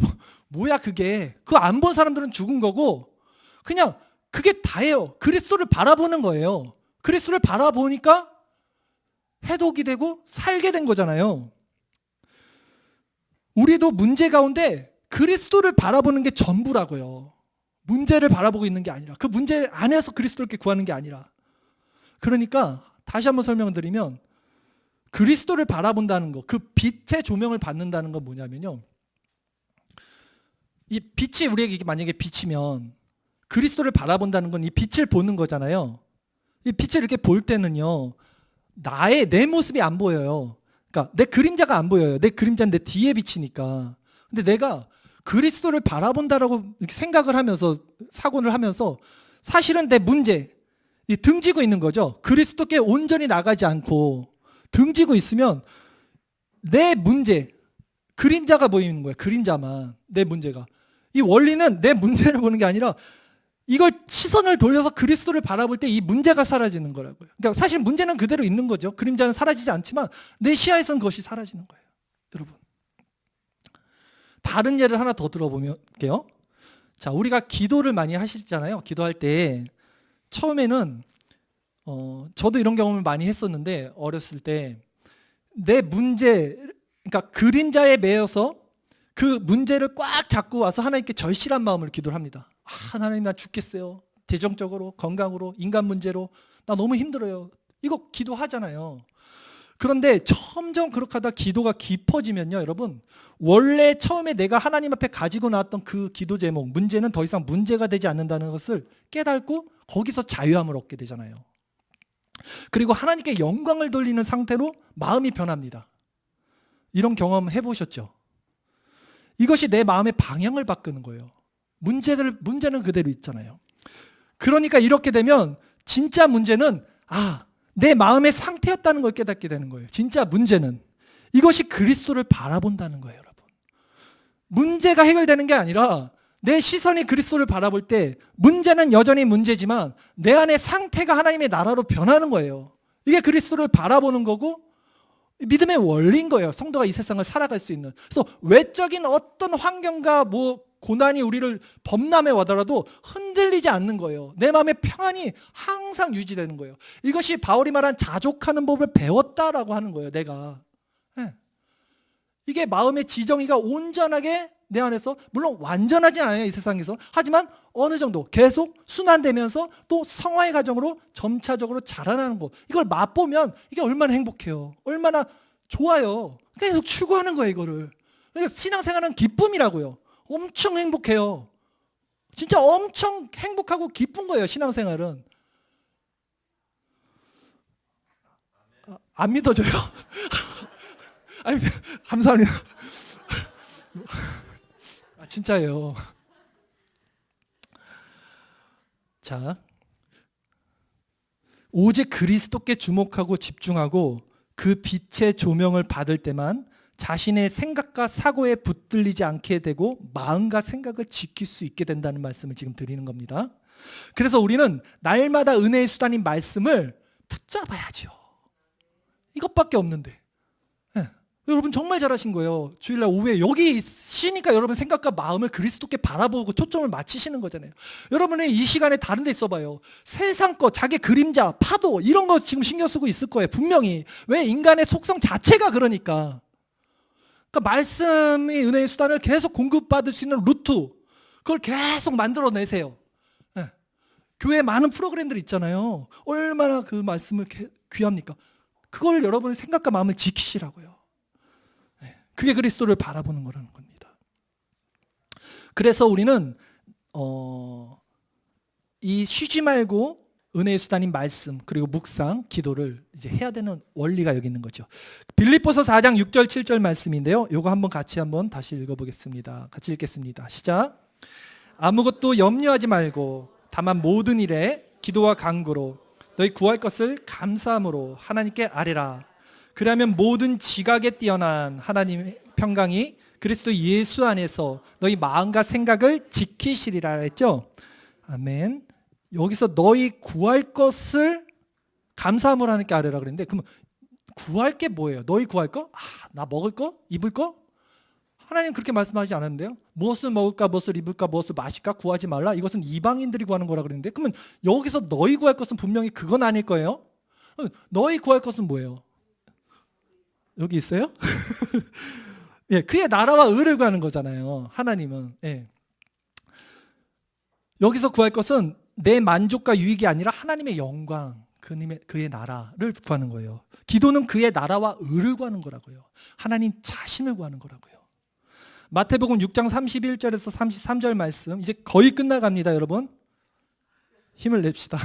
뭐야 그게? 그거 안 본 사람들은 죽은 거고, 그냥 그게 다예요. 그리스도를 바라보는 거예요. 그리스도를 바라보니까 해독이 되고 살게 된 거잖아요. 우리도 문제 가운데 그리스도를 바라보는 게 전부라고요. 문제를 바라보고 있는 게 아니라, 그 문제 안에서 그리스도를 구하는 게 아니라. 그러니까 다시 한번 설명을 드리면, 그리스도를 바라본다는 거, 그 빛의 조명을 받는다는 건 뭐냐면요, 이 빛이 우리에게 만약에 비치면 그리스도를 바라본다는 건 이 빛을 보는 거잖아요. 이 빛을 이렇게 볼 때는요, 내 모습이 안 보여요. 그러니까 내 그림자가 안 보여요. 내 그림자는 내 뒤에 비치니까. 근데 내가 그리스도를 바라본다라고 이렇게 생각을 하면서, 사고를 하면서, 사실은 내 문제, 등지고 있는 거죠. 그리스도께 온전히 나가지 않고 등지고 있으면 내 문제, 그림자가 보이는 거예요. 그림자만, 내 문제가. 이 원리는 내 문제를 보는 게 아니라 이걸 시선을 돌려서 그리스도를 바라볼 때 이 문제가 사라지는 거라고요. 그러니까 사실 문제는 그대로 있는 거죠. 그림자는 사라지지 않지만 내 시야에선 그것이 사라지는 거예요. 여러분. 다른 예를 하나 더 들어볼게요. 자, 우리가 기도를 많이 하시잖아요. 기도할 때 처음에는 저도 이런 경험을 많이 했었는데, 어렸을 때 내 문제, 그러니까 그림자에 매여서 그 문제를 꽉 잡고 와서 하나님께 절실한 마음으로 기도를 합니다. 하나님, 나 죽겠어요. 재정적으로, 건강으로, 인간 문제로 나 너무 힘들어요. 이거 기도하잖아요. 그런데 점점 그렇게 하다 기도가 깊어지면요, 여러분, 원래 처음에 내가 하나님 앞에 가지고 나왔던 그 기도 제목, 문제는 더 이상 문제가 되지 않는다는 것을 깨닫고 거기서 자유함을 얻게 되잖아요. 그리고 하나님께 영광을 돌리는 상태로 마음이 변합니다. 이런 경험 해보셨죠? 이것이 내 마음의 방향을 바꾸는 거예요. 문제는 그대로 있잖아요. 그러니까 이렇게 되면 진짜 문제는 내 마음의 상태였다는 걸 깨닫게 되는 거예요. 진짜 문제는 이것이 그리스도를 바라본다는 거예요, 여러분. 문제가 해결되는 게 아니라 내 시선이 그리스도를 바라볼 때 문제는 여전히 문제지만 내 안의 상태가 하나님의 나라로 변하는 거예요. 이게 그리스도를 바라보는 거고 믿음의 원리인 거예요. 성도가 이 세상을 살아갈 수 있는. 그래서 외적인 어떤 환경과 고난이 우리를 범람해 와더라도 흔들리지 않는 거예요. 내 마음의 평안이 항상 유지되는 거예요. 이것이 바울이 말한 자족하는 법을 배웠다라고 하는 거예요, 내가. 이게 마음의 지정의가 온전하게 내 안에서, 물론 완전하진 않아요, 이 세상에서. 하지만 어느 정도 계속 순환되면서 또 성화의 과정으로 점차적으로 자라나는 거, 이걸 맛보면 이게 얼마나 행복해요. 얼마나 좋아요. 계속 추구하는 거예요, 이거를. 그러니까 신앙생활은 기쁨이라고요. 엄청 행복해요. 진짜 엄청 행복하고 기쁜 거예요, 신앙생활은. 안 믿어져요? 아니, 감사합니다. 진짜예요. 자, 오직 그리스도께 주목하고 집중하고 그 빛의 조명을 받을 때만 자신의 생각과 사고에 붙들리지 않게 되고 마음과 생각을 지킬 수 있게 된다는 말씀을 지금 드리는 겁니다. 그래서 우리는 날마다 은혜의 수단인 말씀을 붙잡아야죠. 이것밖에 없는데. 여러분 정말 잘하신 거예요. 주일날 오후에 여기 쉬니까 여러분 생각과 마음을 그리스도께 바라보고 초점을 맞추시는 거잖아요. 여러분의 이 시간에 다른 데 있어봐요. 세상 것, 자기 그림자, 파도 이런 거 지금 신경 쓰고 있을 거예요. 분명히. 왜? 인간의 속성 자체가 그러니까. 그러니까 말씀이 은혜의 수단을 계속 공급받을 수 있는 루트, 그걸 계속 만들어내세요. 교회에 많은 프로그램들이 있잖아요. 얼마나 그 말씀을 귀합니까? 그걸 여러분의 생각과 마음을 지키시라고요. 그게 그리스도를 바라보는 거라는 겁니다. 그래서 우리는 이 쉬지 말고 은혜의 수단인 말씀 그리고 묵상, 기도를 이제 해야 되는 원리가 여기 있는 거죠. 빌립보서 4장 6절 7절 말씀인데요. 이거 한번 같이 한번 다시 읽어보겠습니다. 같이 읽겠습니다. 시작. 아무것도 염려하지 말고 다만 모든 일에 기도와 간구로 너희 구할 것을 감사함으로 하나님께 아뢰라. 그러면 모든 지각에 뛰어난 하나님의 평강이 그리스도 예수 안에서 너희 마음과 생각을 지키시리라 했죠. 아멘. 여기서 너희 구할 것을 감사함으로 하나님께 아뢰라 그랬는데, 그러면 구할 게 뭐예요? 너희 구할 거? 나 먹을 거? 입을 거? 하나님 그렇게 말씀하지 않았는데요. 무엇을 먹을까, 무엇을 입을까, 무엇을 마실까 구하지 말라. 이것은 이방인들이 구하는 거라 그랬는데, 그러면 여기서 너희 구할 것은 분명히 그건 아닐 거예요. 너희 구할 것은 뭐예요? 여기 있어요? 예, 그의 나라와 의를 구하는 거잖아요. 하나님은. 예. 여기서 구할 것은 내 만족과 유익이 아니라 하나님의 영광, 그의 나라를 구하는 거예요. 기도는 그의 나라와 의를 구하는 거라고요. 하나님 자신을 구하는 거라고요. 마태복음 6장 31절에서 33절 말씀, 이제 거의 끝나갑니다, 여러분. 힘을 냅시다.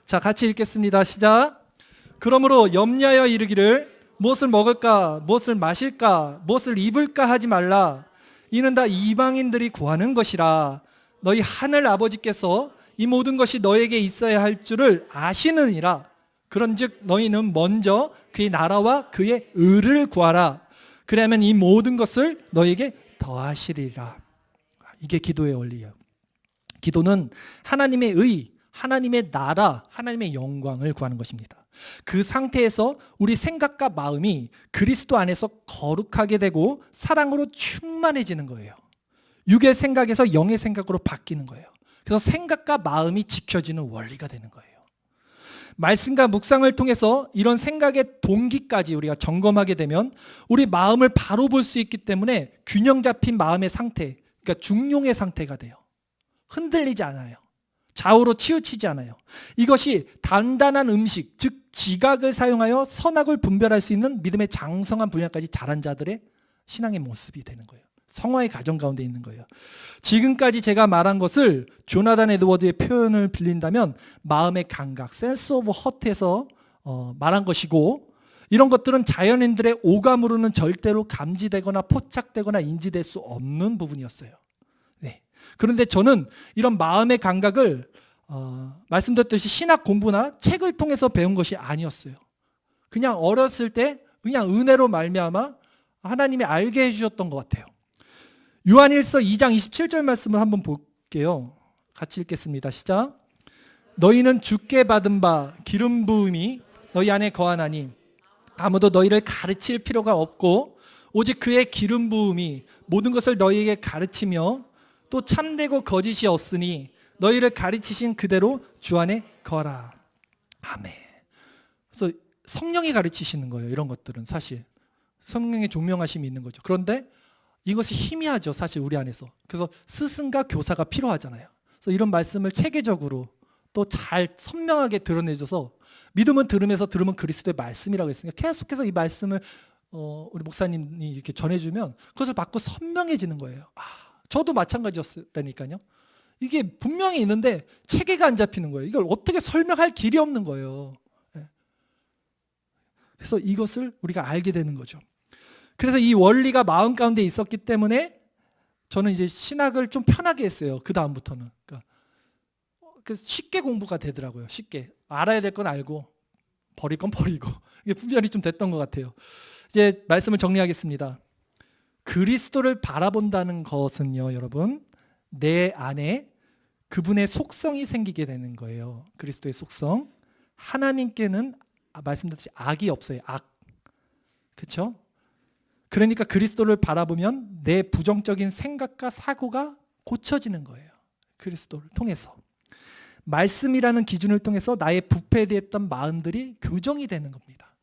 자, 같이 읽겠습니다. 시작. 그러므로 염려하여 이르기를 무엇을 먹을까, 무엇을 마실까, 무엇을 입을까 하지 말라. 이는 다 이방인들이 구하는 것이라. 너희 하늘 아버지께서 이 모든 것이 너에게 있어야 할 줄을 아시느니라. 그런즉 너희는 먼저 그의 나라와 그의 의를 구하라. 그러면 이 모든 것을 너에게 더하시리라. 이게 기도의 원리예요. 기도는 하나님의 의, 하나님의 나라, 하나님의 영광을 구하는 것입니다. 그 상태에서 우리 생각과 마음이 그리스도 안에서 거룩하게 되고 사랑으로 충만해지는 거예요. 육의 생각에서 영의 생각으로 바뀌는 거예요. 그래서 생각과 마음이 지켜지는 원리가 되는 거예요. 말씀과 묵상을 통해서 이런 생각의 동기까지 우리가 점검하게 되면 우리 마음을 바로 볼 수 있기 때문에 균형 잡힌 마음의 상태, 그러니까 중용의 상태가 돼요. 흔들리지 않아요. 좌우로 치우치지 않아요. 이것이 단단한 음식, 즉 지각을 사용하여 선악을 분별할 수 있는 믿음의 장성한 분야까지 자란 자들의 신앙의 모습이 되는 거예요. 성화의 가정 가운데 있는 거예요. 지금까지 제가 말한 것을 조나단 에드워드의 표현을 빌린다면 마음의 감각, 센스 오브 허트에서 말한 것이고, 이런 것들은 자연인들의 오감으로는 절대로 감지되거나 포착되거나 인지될 수 없는 부분이었어요. 네. 그런데 저는 이런 마음의 감각을 말씀드렸듯이 신학 공부나 책을 통해서 배운 것이 아니었어요. 그냥 어렸을 때 그냥 은혜로 말미암아 하나님이 알게 해주셨던 것 같아요. 요한일서 2장 27절 말씀을 한번 볼게요. 같이 읽겠습니다. 시작. 너희는 주께 받은 바 기름 부음이 너희 안에 거하나니 아무도 너희를 가르칠 필요가 없고 오직 그의 기름 부음이 모든 것을 너희에게 가르치며 또 참되고 거짓이 없으니 너희를 가르치신 그대로 주 안에 거하라. 아멘. 그래서 성령이 가르치시는 거예요. 이런 것들은 사실 성령의 조명하심이 있는 거죠. 그런데 이것이 희미하죠, 사실 우리 안에서. 그래서 스승과 교사가 필요하잖아요. 그래서 이런 말씀을 체계적으로 또 잘 선명하게 드러내줘서 믿음은 들음에서 들으면 그리스도의 말씀이라고 했으니까 계속해서 이 말씀을 우리 목사님이 이렇게 전해주면 그것을 받고 선명해지는 거예요. 저도 마찬가지였다니까요. 이게 분명히 있는데 체계가 안 잡히는 거예요. 이걸 어떻게 설명할 길이 없는 거예요. 그래서 이것을 우리가 알게 되는 거죠. 그래서 이 원리가 마음 가운데 있었기 때문에 저는 이제 신학을 좀 편하게 했어요. 그 다음부터는. 그러니까 쉽게 공부가 되더라고요. 쉽게. 알아야 될 건 알고 버릴 건 버리고. 이게 분별이 좀 됐던 것 같아요. 이제 말씀을 정리하겠습니다. 그리스도를 바라본다는 것은요, 여러분, 내 안에 그분의 속성이 생기게 되는 거예요. 그리스도의 속성. 하나님께는 말씀드렸듯이 악이 없어요. 악. 그렇죠? 그러니까 그리스도를 바라보면 내 부정적인 생각과 사고가 고쳐지는 거예요. 그리스도를 통해서. 말씀이라는 기준을 통해서 나의 부패되었던 마음들이 교정이 되는 겁니다.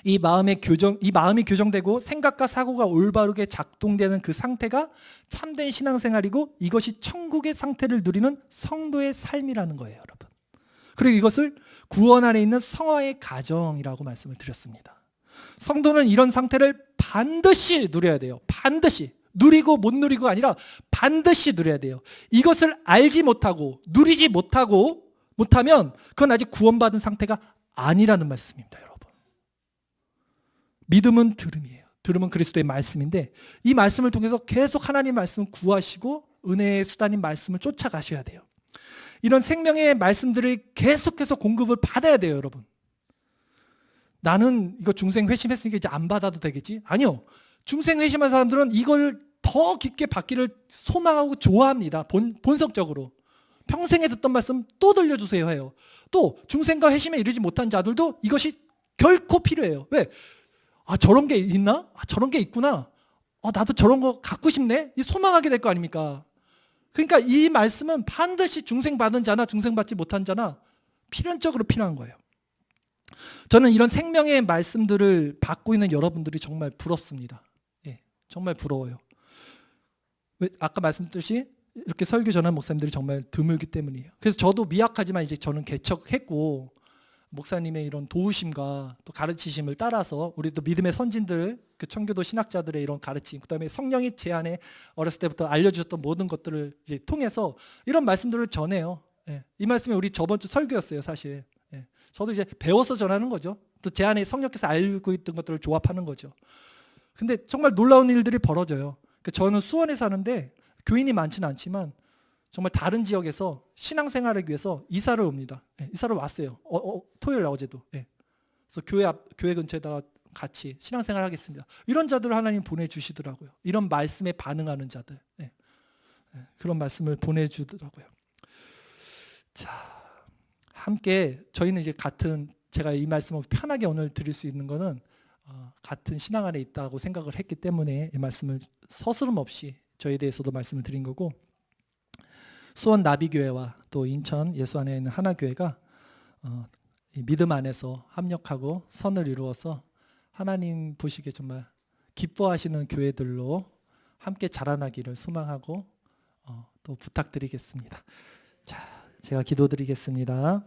이 마음이 교정되고 생각과 사고가 올바르게 작동되는 그 상태가 참된 신앙생활이고 이것이 천국의 상태를 누리는 성도의 삶이라는 거예요, 여러분. 그리고 이것을 구원 안에 있는 성화의 가정이라고 말씀을 드렸습니다. 성도는 이런 상태를 반드시 누려야 돼요. 반드시. 누리고 못 누리고가 아니라 반드시 누려야 돼요. 이것을 알지 못하고 누리지 못하면 그건 아직 구원받은 상태가 아니라는 말씀입니다, 여러분. 믿음은 들음이에요. 들음은 그리스도의 말씀인데 이 말씀을 통해서 계속 하나님 말씀을 구하시고 은혜의 수단인 말씀을 쫓아가셔야 돼요. 이런 생명의 말씀들을 계속해서 공급을 받아야 돼요, 여러분. 나는 이거 중생 회심했으니까 이제 안 받아도 되겠지? 아니요. 중생 회심한 사람들은 이걸 더 깊게 받기를 소망하고 좋아합니다. 본성적으로. 평생에 듣던 말씀 또 들려주세요 해요. 또 중생과 회심에 이르지 못한 자들도 이것이 결코 필요해요. 왜? 저런 게 있나? 저런 게 있구나. 나도 저런 거 갖고 싶네? 이 소망하게 될 거 아닙니까? 그러니까 이 말씀은 반드시 중생 받은 자나 중생 받지 못한 자나 필연적으로 필요한 거예요. 저는 이런 생명의 말씀들을 받고 있는 여러분들이 정말 부럽습니다. 예, 정말 부러워요. 아까 말씀드렸듯이 이렇게 설교 전한 목사님들이 정말 드물기 때문이에요. 그래서 저도 미약하지만 이제 저는 개척했고 목사님의 이런 도우심과 또 가르치심을 따라서 우리도 믿음의 선진들, 그 청교도 신학자들의 이런 가르침, 그다음에 성령이 제 안에 어렸을 때부터 알려주셨던 모든 것들을 이제 통해서 이런 말씀들을 전해요. 예, 이 말씀이 우리 저번 주 설교였어요, 사실. 예, 저도 이제 배워서 전하는 거죠. 또 제 안에 성령께서 알고 있던 것들을 조합하는 거죠. 근데 정말 놀라운 일들이 벌어져요. 저는 수원에 사는데 교인이 많지는 않지만 정말 다른 지역에서 신앙생활을 위해서 이사를 옵니다. 예, 이사를 왔어요. 토요일 어제도. 예. 그래서 교회 근처에다가 같이 신앙생활 하겠습니다. 이런 자들을 하나님 보내주시더라고요. 이런 말씀에 반응하는 자들. 예. 예, 그런 말씀을 보내주더라고요. 자, 함께 저희는 이제 같은 제가 이 말씀을 편하게 오늘 드릴 수 있는 거는 같은 신앙 안에 있다고 생각을 했기 때문에 이 말씀을 서스름 없이 저에 대해서도 말씀을 드린 거고, 수원 나비교회와 또 인천 예수 안에 있는 하나교회가 이 믿음 안에서 합력하고 선을 이루어서 하나님 보시기에 정말 기뻐하시는 교회들로 함께 자라나기를 소망하고 또 부탁드리겠습니다. 자, 제가 기도드리겠습니다.